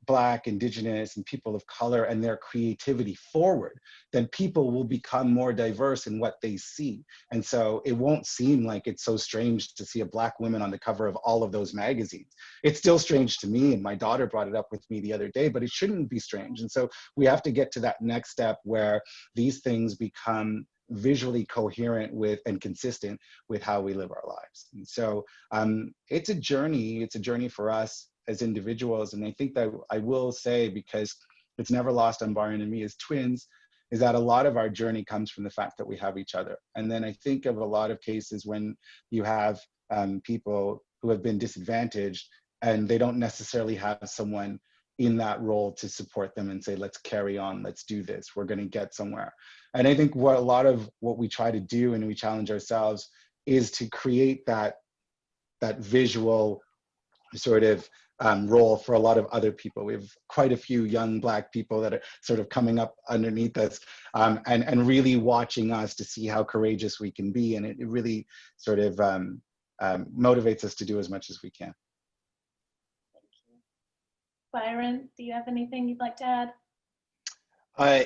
Black, Indigenous, and people of color and their creativity forward, then people will become more diverse in what they see. And so it won't seem like it's so strange to see a Black woman on the cover of all of those magazines. It's still strange to me, and my daughter brought it up with me the other day, but it shouldn't be strange. And so we have to get to that next step where these things become visually coherent with and consistent with how we live our lives. And so it's a journey for us as individuals. And I think that I will say, because it's never lost on Byron and me as twins, is that a lot of our journey comes from the fact that we have each other. And then I think of a lot of cases when you have people who have been disadvantaged, and they don't necessarily have someone in that role to support them and say, let's carry on, let's do this, we're going to get somewhere. And I think what a lot of what we try to do, and we challenge ourselves, is to create that visual sort of role for a lot of other people. We have quite a few young Black people that are sort of coming up underneath us, and really watching us to see how courageous we can be. And it really sort of motivates us to do as much as we can. Thank you. Byron, do you have anything you'd like to add?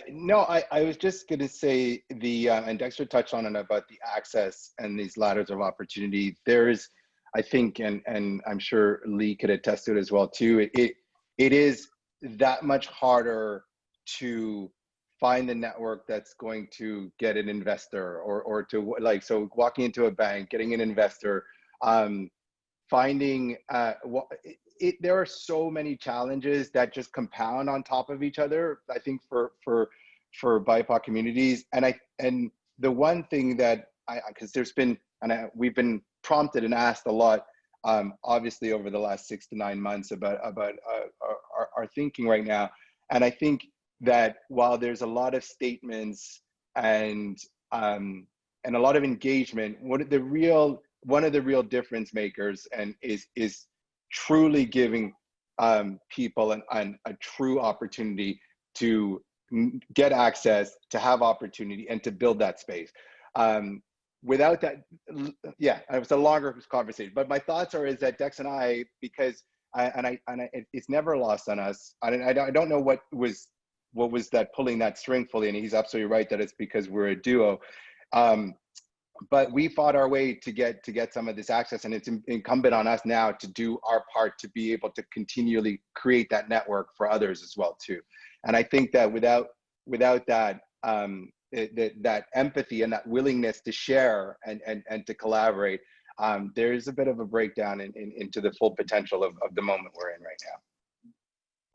No, I was just going to say and Dexter touched on it about the access and these ladders of opportunity. There's, I think, and I'm sure Lee could attest to it as well too, it is that much harder to find the network that's going to get an investor, or to, like, so walking into a bank, getting an investor, finding, there are so many challenges that just compound on top of each other, I think, for BIPOC communities. And the one thing that because there's been, we've been prompted and asked a lot, obviously over the last 6 to 9 months about our thinking right now. And I think that while there's a lot of statements and a lot of engagement, one of the real difference makers is truly giving people a true opportunity to get access, to have opportunity, and to build that space. Without that, yeah, it was a longer conversation, but my thoughts is that Dex and I, because it's never lost on us. I don't know what was that pulling that string fully, and he's absolutely right that it's because we're a duo. But we fought our way to get some of this access, and it's incumbent on us now to do our part to be able to continually create that network for others as well too. And I think that without that, that empathy and that willingness to share and to collaborate, there's a bit of a breakdown into the full potential of the moment we're in right now.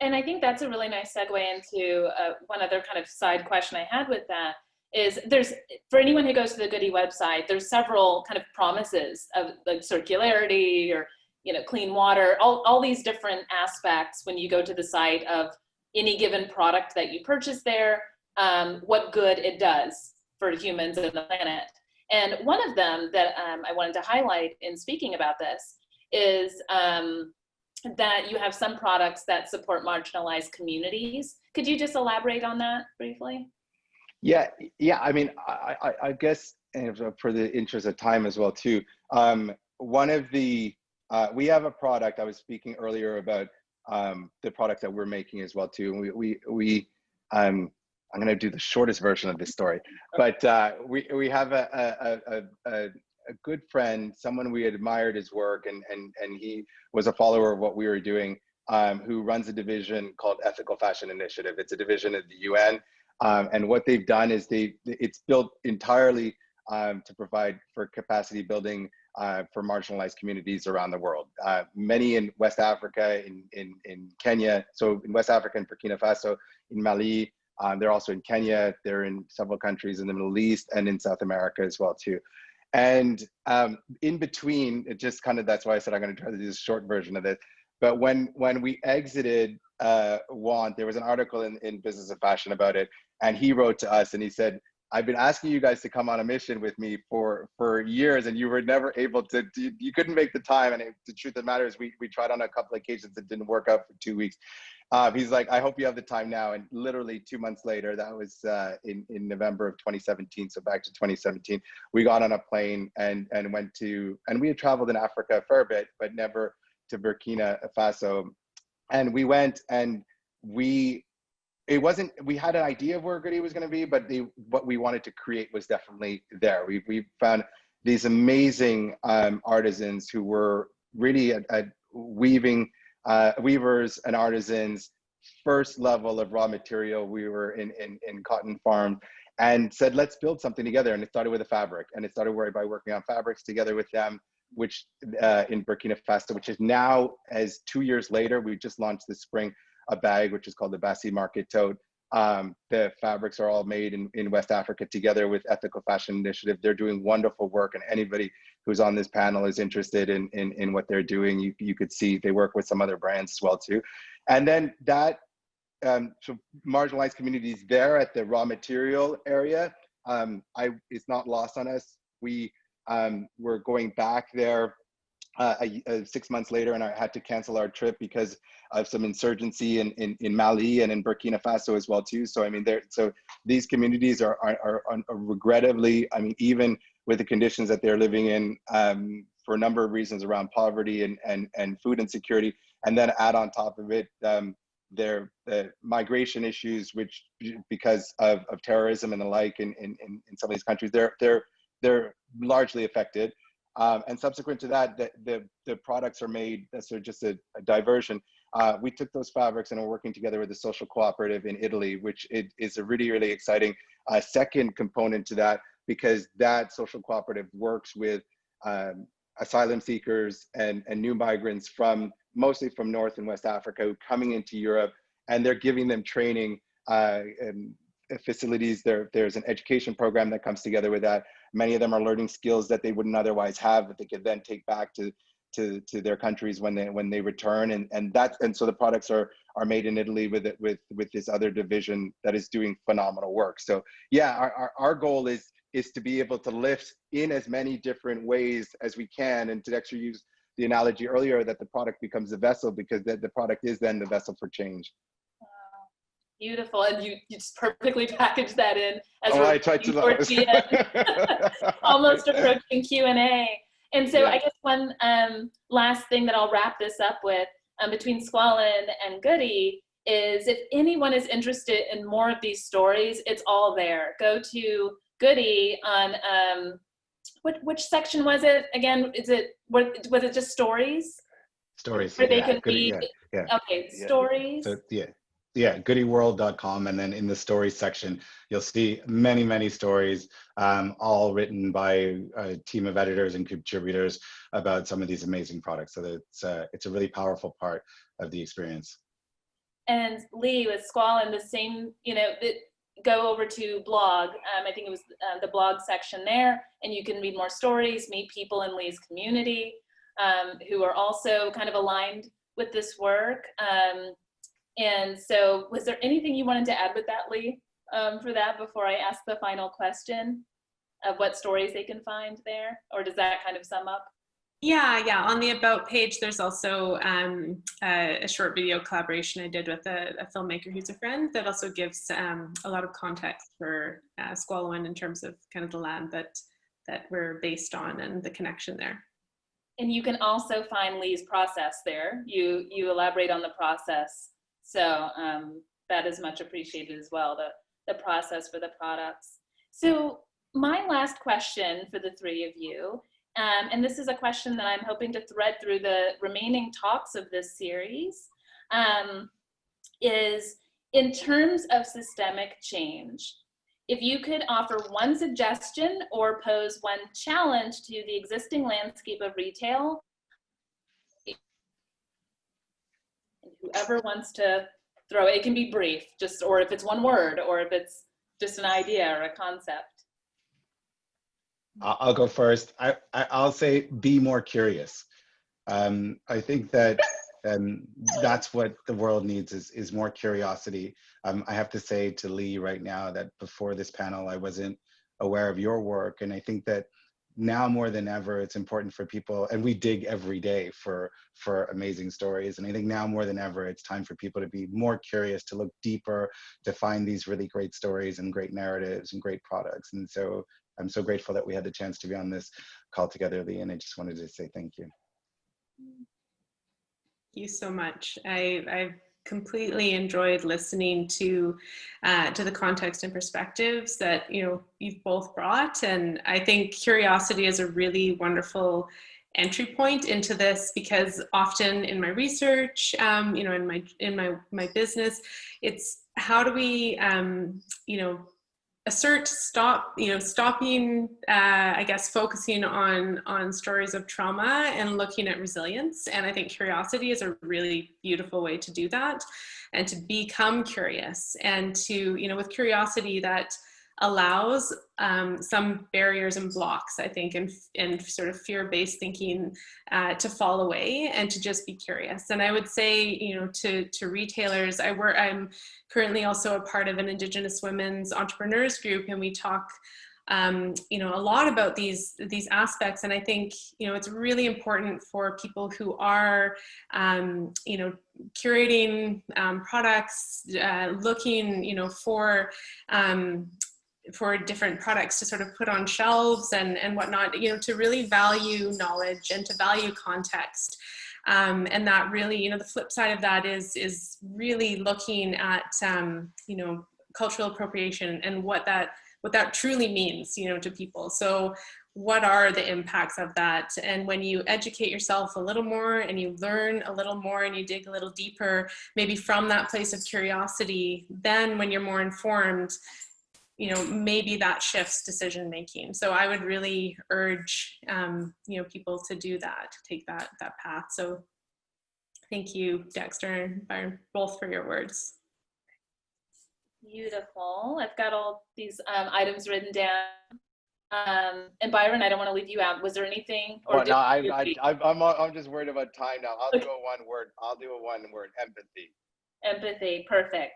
And I think that's a really nice segue into one other kind of side question I had with that is for anyone who goes to the GOODEE website, there's several kind of promises of like circularity or, clean water, all these different aspects when you go to the site of any given product that you purchase there, what good it does for humans and the planet. And one of them that I wanted to highlight in speaking about this is that you have some products that support marginalized communities. Could you just elaborate on that briefly? Yeah. I mean, I guess, and for the interest of time as well too, one of the, we have a product, I was speaking earlier about the product that we're making as well too. And I'm going to do the shortest version of this story, but we have a good friend, someone we admired his work, and he was a follower of what we were doing, who runs a division called Ethical Fashion Initiative. It's a division of the UN. And what they've done is it's built entirely to provide for capacity building for marginalized communities around the world. Many in West Africa, in Kenya, so in West Africa and Burkina Faso, in Mali. They're also in Kenya. They're in several countries in the Middle East and in South America as well too. And in between, it just kind of, that's why I said I'm going to try to do this short version of this. But when we exited Want, there was an article in Business of Fashion about it, and he wrote to us and he said, I've been asking you guys to come on a mission with me for years, and you were never able to, you couldn't make the time. And the truth of the matter is we tried on a couple of occasions. It didn't work out for 2 weeks. He's like, I hope you have the time now. And literally 2 months later, that was in November of 2017. So back to 2017, we got on a plane and went to, and we had traveled in Africa a fair bit, but never to Burkina Faso. And we went, and we had an idea of where GOODEE was going to be, but what we wanted to create was definitely there. We found these amazing artisans who were really at weavers and artisans, first level of raw material. We were in cotton farm, and said, let's build something together. And it started with a fabric, and it started by working on fabrics together with them, which in Burkina Faso, which is now, as 2 years later, we just launched this spring a bag, which is called the Bassi Market Tote. The fabrics are all made in West Africa together with Ethical Fashion Initiative. They're doing wonderful work, and anybody who's on this panel is interested in what they're doing. You could see they work with some other brands as well too. And then that, so marginalized communities there at the raw material area, it's not lost on us. We're going back there 6 months later, and I had to cancel our trip because of some insurgency in Mali and in Burkina Faso as well too. So I mean, so these communities are regrettably, I mean, even with the conditions that they're living in, for a number of reasons around poverty and food insecurity, and then add on top of it their migration issues, which because of terrorism and the like in some of these countries, they're largely affected. And subsequent to that, the products are made, so just a diversion, we took those fabrics and are working together with the social cooperative in Italy, which is a really, really exciting second component to that, because that social cooperative works with asylum seekers and new migrants mostly from North and West Africa coming into Europe, and they're giving them training and facilities. There's an education program that comes together with that. Many of them are learning skills that they wouldn't otherwise have, that they could then take back to their countries when they return, and so the products are made in Italy with this other division that is doing phenomenal work. So yeah, our goal is to be able to lift in as many different ways as we can, and to Dexter use the analogy earlier that the product becomes the vessel, because the product is then the vessel for change. Beautiful, and you just perfectly packaged that in as I tried to towards the end, almost approaching Q&A. And so I guess one last thing that I'll wrap this up with between Squalin and GOODEE is, if anyone is interested in more of these stories, it's all there. Go to GOODEE on which section was it again? Was it just stories? Stories. Where they can read. Okay, yeah. stories. So, yeah, goodeeworld.com, and then in the stories section, you'll see many, many stories, all written by a team of editors and contributors about some of these amazing products. So that it's a really powerful part of the experience. And Lee, with Squalin, the same, go over to blog. I think it was the blog section there, and you can read more stories, meet people in Lee's community who are also kind of aligned with this work. And so was there anything you wanted to add with that, Lee, for that before I ask the final question of what stories they can find there? Or does that kind of sum up? Yeah. On the About page, there's also a short video collaboration I did with a filmmaker who's a friend that also gives a lot of context for Squalin in terms of kind of the land that we're based on and the connection there. And you can also find Lee's process there. You elaborate on the process. So that is much appreciated as well, the process for the products. So my last question for the three of you, and this is a question that I'm hoping to thread through the remaining talks of this series, is in terms of systemic change, if you could offer one suggestion or pose one challenge to the existing landscape of retail, whoever wants to throw it can be brief, or if it's one word, or if it's just an idea or a concept. I'll go first. I'll say be more curious. I think that that's what the world needs is more curiosity. I have to say to Lee right now that before this panel, I wasn't aware of your work. And I think that now more than ever, it's important for people, and we dig every day for amazing stories. And I think now more than ever, it's time for people to be more curious, to look deeper, to find these really great stories and great narratives and great products. And so I'm so grateful that we had the chance to be on this call together, Lee, and I just wanted to say thank you. Thank you so much. I've completely enjoyed listening to the context and perspectives that you've both brought, and I think curiosity is a really wonderful entry point into this, because often in my research, in my business, it's how do we stopping, I guess, focusing on stories of trauma and looking at resilience. And I think curiosity is a really beautiful way to do that, and to become curious, and to, with curiosity that allows some barriers and blocks, I think, and sort of fear-based thinking to fall away, and to just be curious. And I would say, to retailers, I'm currently also a part of an Indigenous women's entrepreneurs group, and we talk a lot about these aspects. And I think, it's really important for people who are, curating products, looking, for different products to sort of put on shelves and whatnot, to really value knowledge and to value context. And that really, the flip side of that is really looking at, cultural appropriation and what that truly means, to people. So what are the impacts of that? And when you educate yourself a little more and you learn a little more and you dig a little deeper, maybe from that place of curiosity, then when you're more informed, you know, maybe that shifts decision making. So I would really urge, you know, people to do that, to take that path. So thank you, Dexter and Byron, both for your words. Beautiful. I've got all these items written down. And Byron, I don't want to leave you out. Was there anything? Or well, no, I'm just worried about time now. I'll do a one word. Empathy. Empathy. Perfect.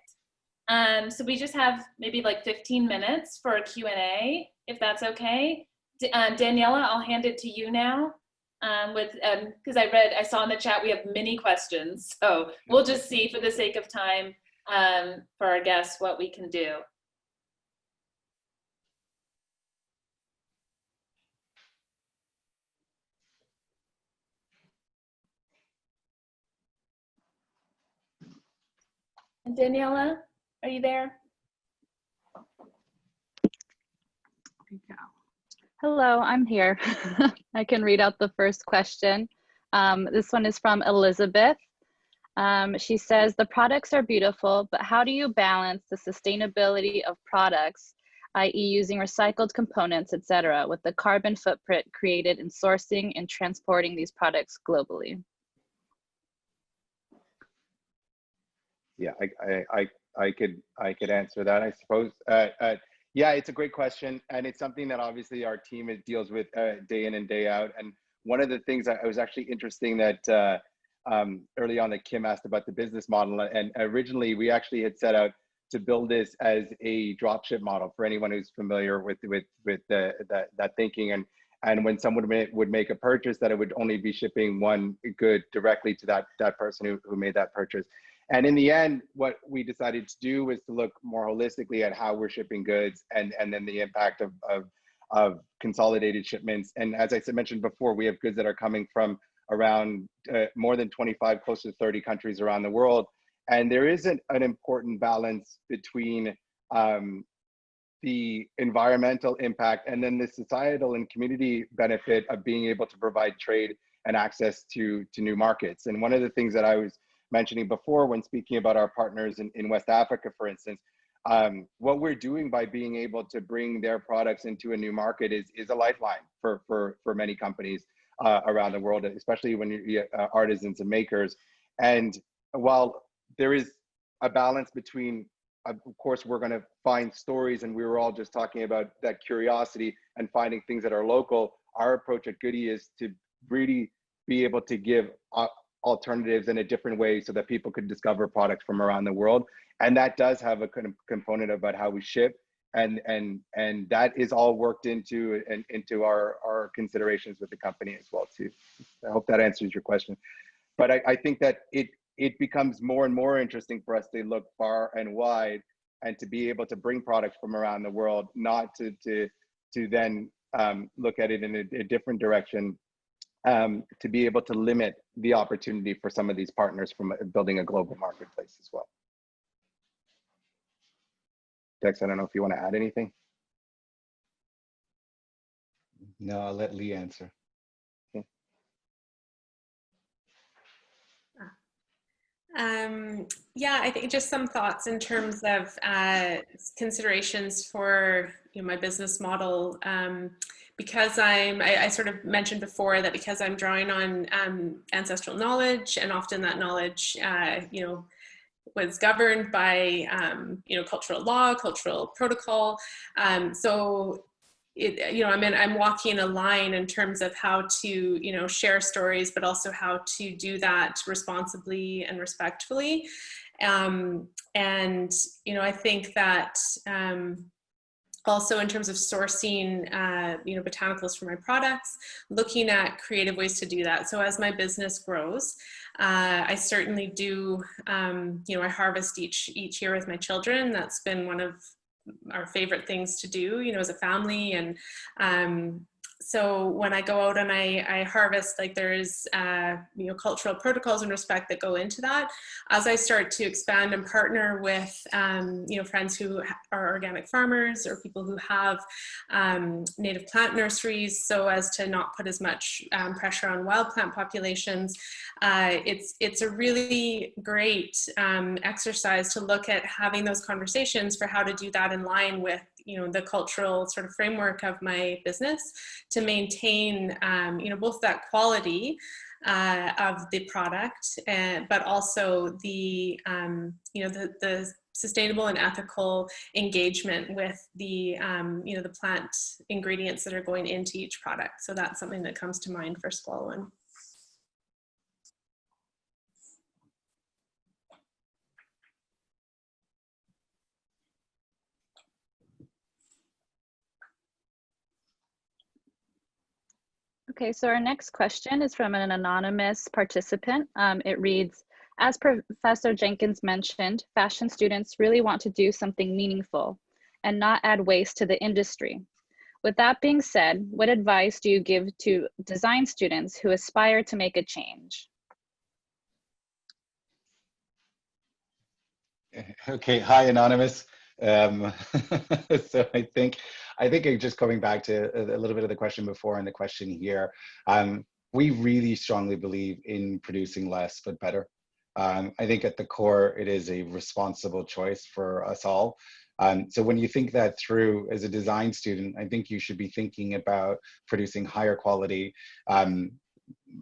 So we just have maybe like 15 minutes for a Q&A, if that's okay. Daniela, I'll hand it to you now. Because I saw in the chat we have many questions, so we'll just see for the sake of time for our guests what we can do. And Daniela, are you there? Hello, I'm here. I can read out the first question. This one is from Elizabeth. She says, the products are beautiful, but how do you balance the sustainability of products, i.e. using recycled components, etc., with the carbon footprint created in sourcing and transporting these products globally? Yeah, I could answer that, I suppose. Yeah, it's a great question, and it's something that obviously our team deals with day in and day out. And one of the things that was actually interesting that early on that Kim asked about the business model, and originally we actually had set out to build this as a dropship model for anyone who's familiar with that thinking. And when someone would make a purchase, that it would only be shipping one good directly to that person who made that purchase. And in the end, what we decided to do was to look more holistically at how we're shipping goods and then the impact of consolidated shipments. And as I mentioned before, we have goods that are coming from around more than 25, close to 30 countries around the world. And there is an important balance between the environmental impact and then the societal and community benefit of being able to provide trade and access to new markets. And one of the things that I was mentioning before when speaking about our partners in West Africa, for instance, what we're doing by being able to bring their products into a new market is a lifeline for many companies around the world, especially when you're artisans and makers. And while there is a balance between, of course, we're going to find stories, and we were all just talking about that curiosity and finding things that are local, our approach at GOODEE is to really be able to give alternatives in a different way so that people could discover products from around the world. And that does have a component about how we ship, and that is all worked into our considerations with the company as well too. I hope that answers your question. But I think that it becomes more and more interesting for us to look far and wide and to be able to bring products from around the world, not to then look at it in a different direction, to be able to limit the opportunity for some of these partners from building a global marketplace as well. Dex, I don't know if you want to add anything. No, I'll let Lee answer. Yeah, I think just some thoughts in terms of considerations for my business model. Because I sort of mentioned before that because I'm drawing on ancestral knowledge, and often that knowledge, was governed by, cultural law, cultural protocol. So I'm walking a line in terms of how to, share stories, but also how to do that responsibly and respectfully. And, I think that, also in terms of sourcing, botanicals for my products, looking at creative ways to do that. So as my business grows, I certainly do, I harvest each year with my children. That's been one of our favorite things to do, as a family. And so when I go out and I harvest, like there's you know, cultural protocols and respect that go into that. As I start to expand and partner with you know, friends who are organic farmers or people who have native plant nurseries, so as to not put as much pressure on wild plant populations, it's a really great exercise to look at having those conversations for how to do that in line with, you know, the cultural sort of framework of my business, to maintain, you know, both that quality of the product, but also the, you know, the sustainable and ethical engagement with the, you know, the plant ingredients that are going into each product. So that's something that comes to mind for Squalwyn. Okay, so our next question is from an anonymous participant. It reads, as Professor Jenkins mentioned, fashion students really want to do something meaningful and not add waste to the industry. With that being said, what advice do you give to design students who aspire to make a change? Okay, hi, Anonymous. So I think just coming back to a little bit of the question before and the question here, we really strongly believe in producing less but better. I think at the core, it is a responsible choice for us all. So when you think that through as a design student, I think you should be thinking about producing higher quality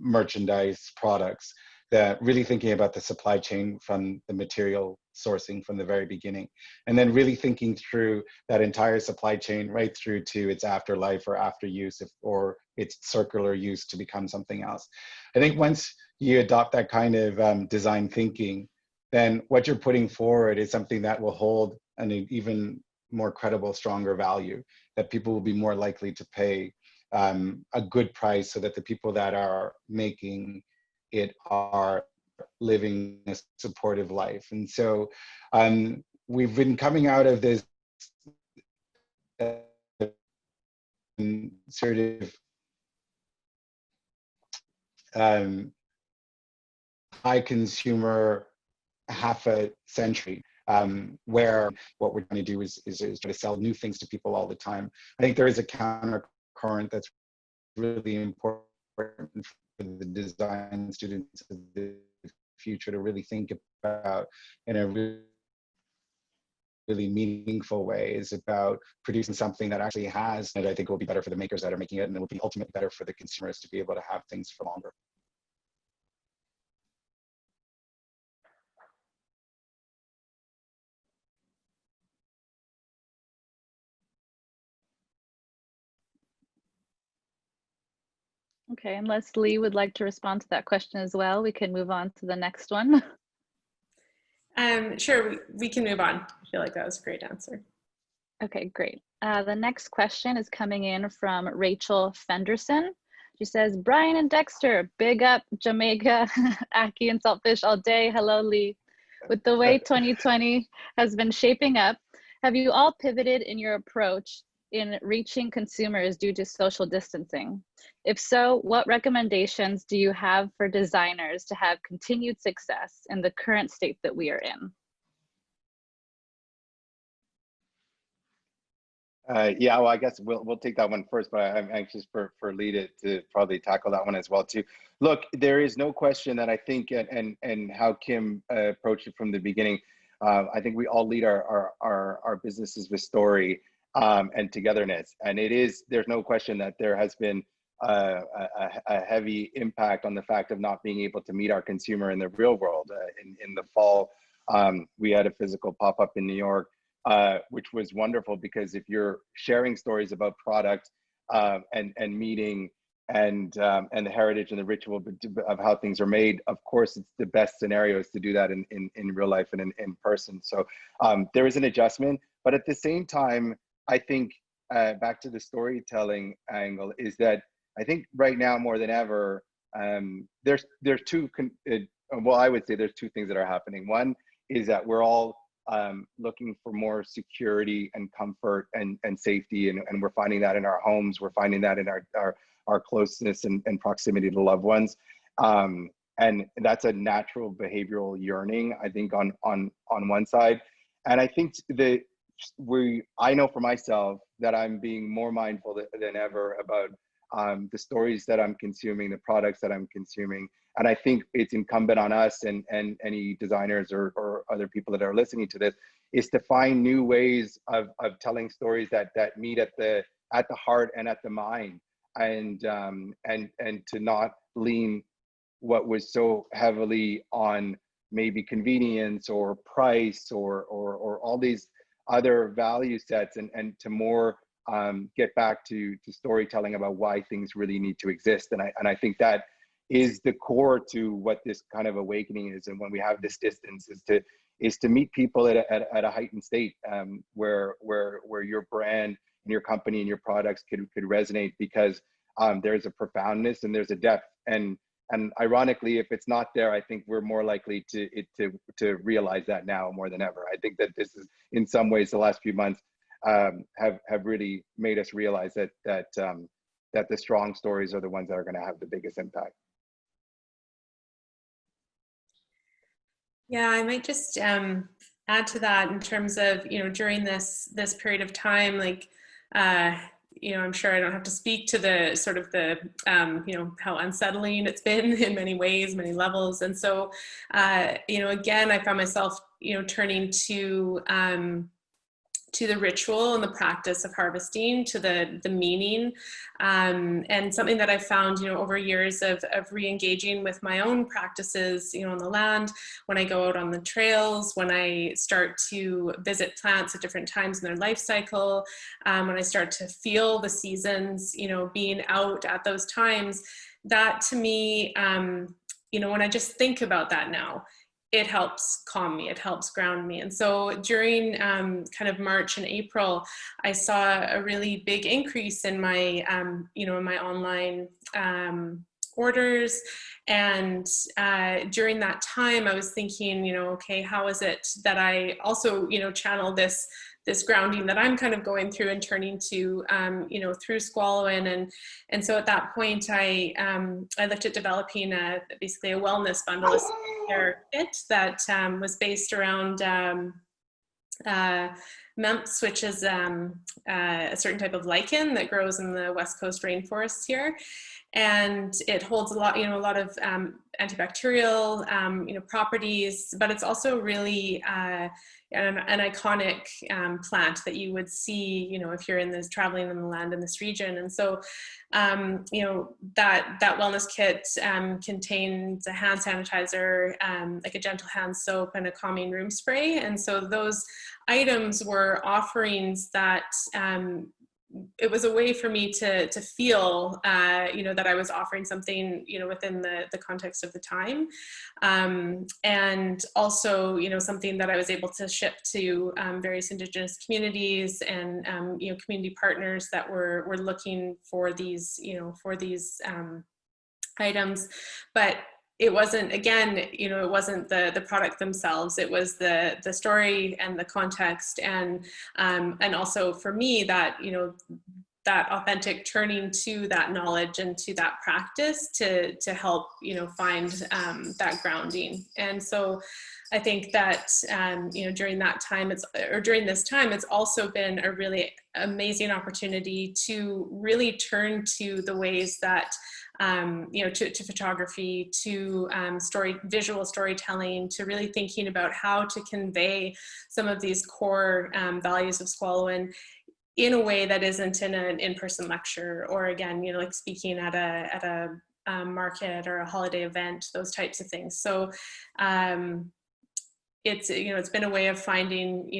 merchandise products, that really thinking about the supply chain from the material sourcing from the very beginning, and then really thinking through that entire supply chain right through to its afterlife or after use, or its circular use to become something else. I think once you adopt that kind of design thinking, then what you're putting forward is something that will hold an even more credible, stronger value, that people will be more likely to pay a good price, so that the people that are making it are living a supportive life. And so we've been coming out of this sort of high consumer half a century, where what we're trying to do is try to sell new things to people all the time. I think there is a counter current that's really important for the design students of the future to really think about in a really meaningful way, is about producing something that actually has, and I think will be better for the makers that are making it, and it will be ultimately better for the consumers to be able to have things for longer. Okay, unless Lee would like to respond to that question as well, we can move on to the next one. Sure, we can move on. I feel like that was a great answer. Okay, great. The next question is coming in from Rachel Fenderson. She says, Brian and Dexter, big up Jamaica, Aki and Saltfish all day. Hello, Lee. With the way 2020 has been shaping up, have you all pivoted in your approach in reaching consumers due to social distancing? If so, what recommendations do you have for designers to have continued success in the current state that we are in? Yeah, well, I guess we'll take that one first, but I'm anxious for Lee to probably tackle that one as well too. Look, there is no question that I think, and how Kim approached it from the beginning, I think we all lead our businesses with story and togetherness, and there's no question that there has been a heavy impact on the fact of not being able to meet our consumer in the real world. In the fall, we had a physical pop-up in New York, which was wonderful, because if you're sharing stories about product and meeting and the heritage and the ritual of how things are made, of course, it's the best scenarios to do that in real life and in person. So there is an adjustment, but at the same time, I think back to the storytelling angle, is that I think right now more than ever, there's two, well, I would say there's two things that are happening. One is that we're all looking for more security and comfort and safety, and we're finding that in our homes. We're finding that in our closeness and proximity to loved ones, and that's a natural behavioral yearning, I think, on one side. And I think I know for myself that I'm being more mindful than ever about the stories that I'm consuming, the products that I'm consuming. And I think it's incumbent on us and any designers or other people that are listening to this is to find new ways of telling stories that meet at the heart and at the mind, and to not lean what was so heavily on maybe convenience or price or all these other value sets, and to more get back to storytelling about why things really need to exist. And I think that is the core to what this kind of awakening is. And when we have this distance, is to meet people at a heightened state, where your brand and your company and your products could resonate, because there's a profoundness and there's a depth. And ironically, if it's not there, I think we're more likely to realize that now more than ever. I think that this is, in some ways, the last few months have really made us realize that the strong stories are the ones that are going to have the biggest impact. Yeah, I might just add to that in terms of, during this period of time, like, I'm sure I don't have to speak to the sort of the, how unsettling it's been in many ways, many levels. And so, again, I found myself, turning to the ritual and the practice of harvesting, to the meaning, and something that I've found, over years of re-engaging with my own practices, on the land, when I go out on the trails, when I start to visit plants at different times in their life cycle, when I start to feel the seasons, being out at those times, that to me, when I just think about that now, it helps calm me, it helps ground me. And so during kind of March and April, I saw a really big increase in my, in my online orders. And during that time, I was thinking, okay, how is it that I also, channel this grounding that I'm kind of going through and turning to, through Squalwyn. And so at that point, I looked at developing basically a wellness bundle, a care kit that was based around Memps, which is a certain type of lichen that grows in the West Coast rainforests here. And it holds a lot, a lot of antibacterial, properties, but it's also really an iconic plant that you would see, if you're traveling in the land in this region. And so, that wellness kit contains a hand sanitizer, like a gentle hand soap, and a calming room spray. And so those items were offerings that it was a way for me to feel, that I was offering something, within the context of the time. And also, something that I was able to ship to various Indigenous communities and, community partners that were looking for these, items. But it wasn't, again, it wasn't the product themselves. It was the story and the context, and also for me that, that authentic turning to that knowledge and to that practice to help, find that grounding. And so I think that, during that time, during this time, it's also been a really amazing opportunity to really turn to the ways that, to photography, to visual storytelling, to really thinking about how to convey some of these core values of Squalwyn in a way that isn't in an in-person lecture, or again, like speaking at a market or a holiday event, those types of things. So it's been a way of finding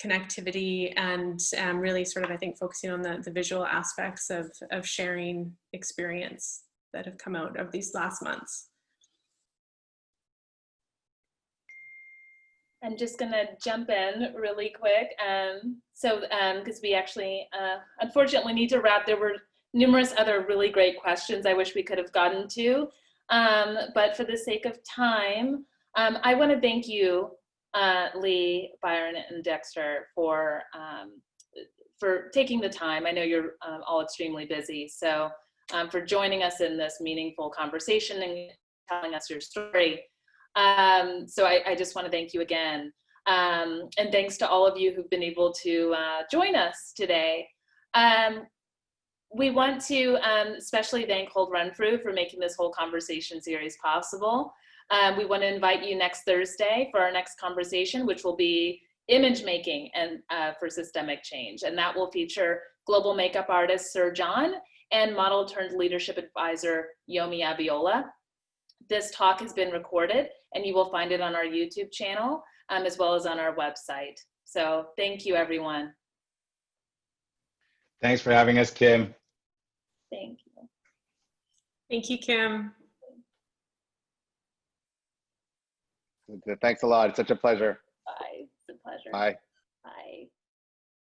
connectivity and really sort of, I think, focusing on the visual aspects of sharing experience that have come out of these last months. I'm just gonna jump in really quick. Because we actually, unfortunately, need to wrap. There were numerous other really great questions I wish we could have gotten to. But for the sake of time, I want to thank you Lee, Byron, and Dexter for taking the time. I know you're all extremely busy, so for joining us in this meaningful conversation and telling us your story. So I just want to thank you again. And thanks to all of you who've been able to join us today. We want to especially thank Hold Renfrew for making this whole conversation series possible. We want to invite you next Thursday for our next conversation, which will be image making and for systemic change. And that will feature global makeup artist Sir John and model turned leadership advisor Yomi Abiola. This talk has been recorded and you will find it on our YouTube channel as well as on our website. So thank you, everyone. Thanks for having us, Kim. Thank you. Thank you, Kim. Thanks a lot. It's such a pleasure. Bye. It's a pleasure. Bye.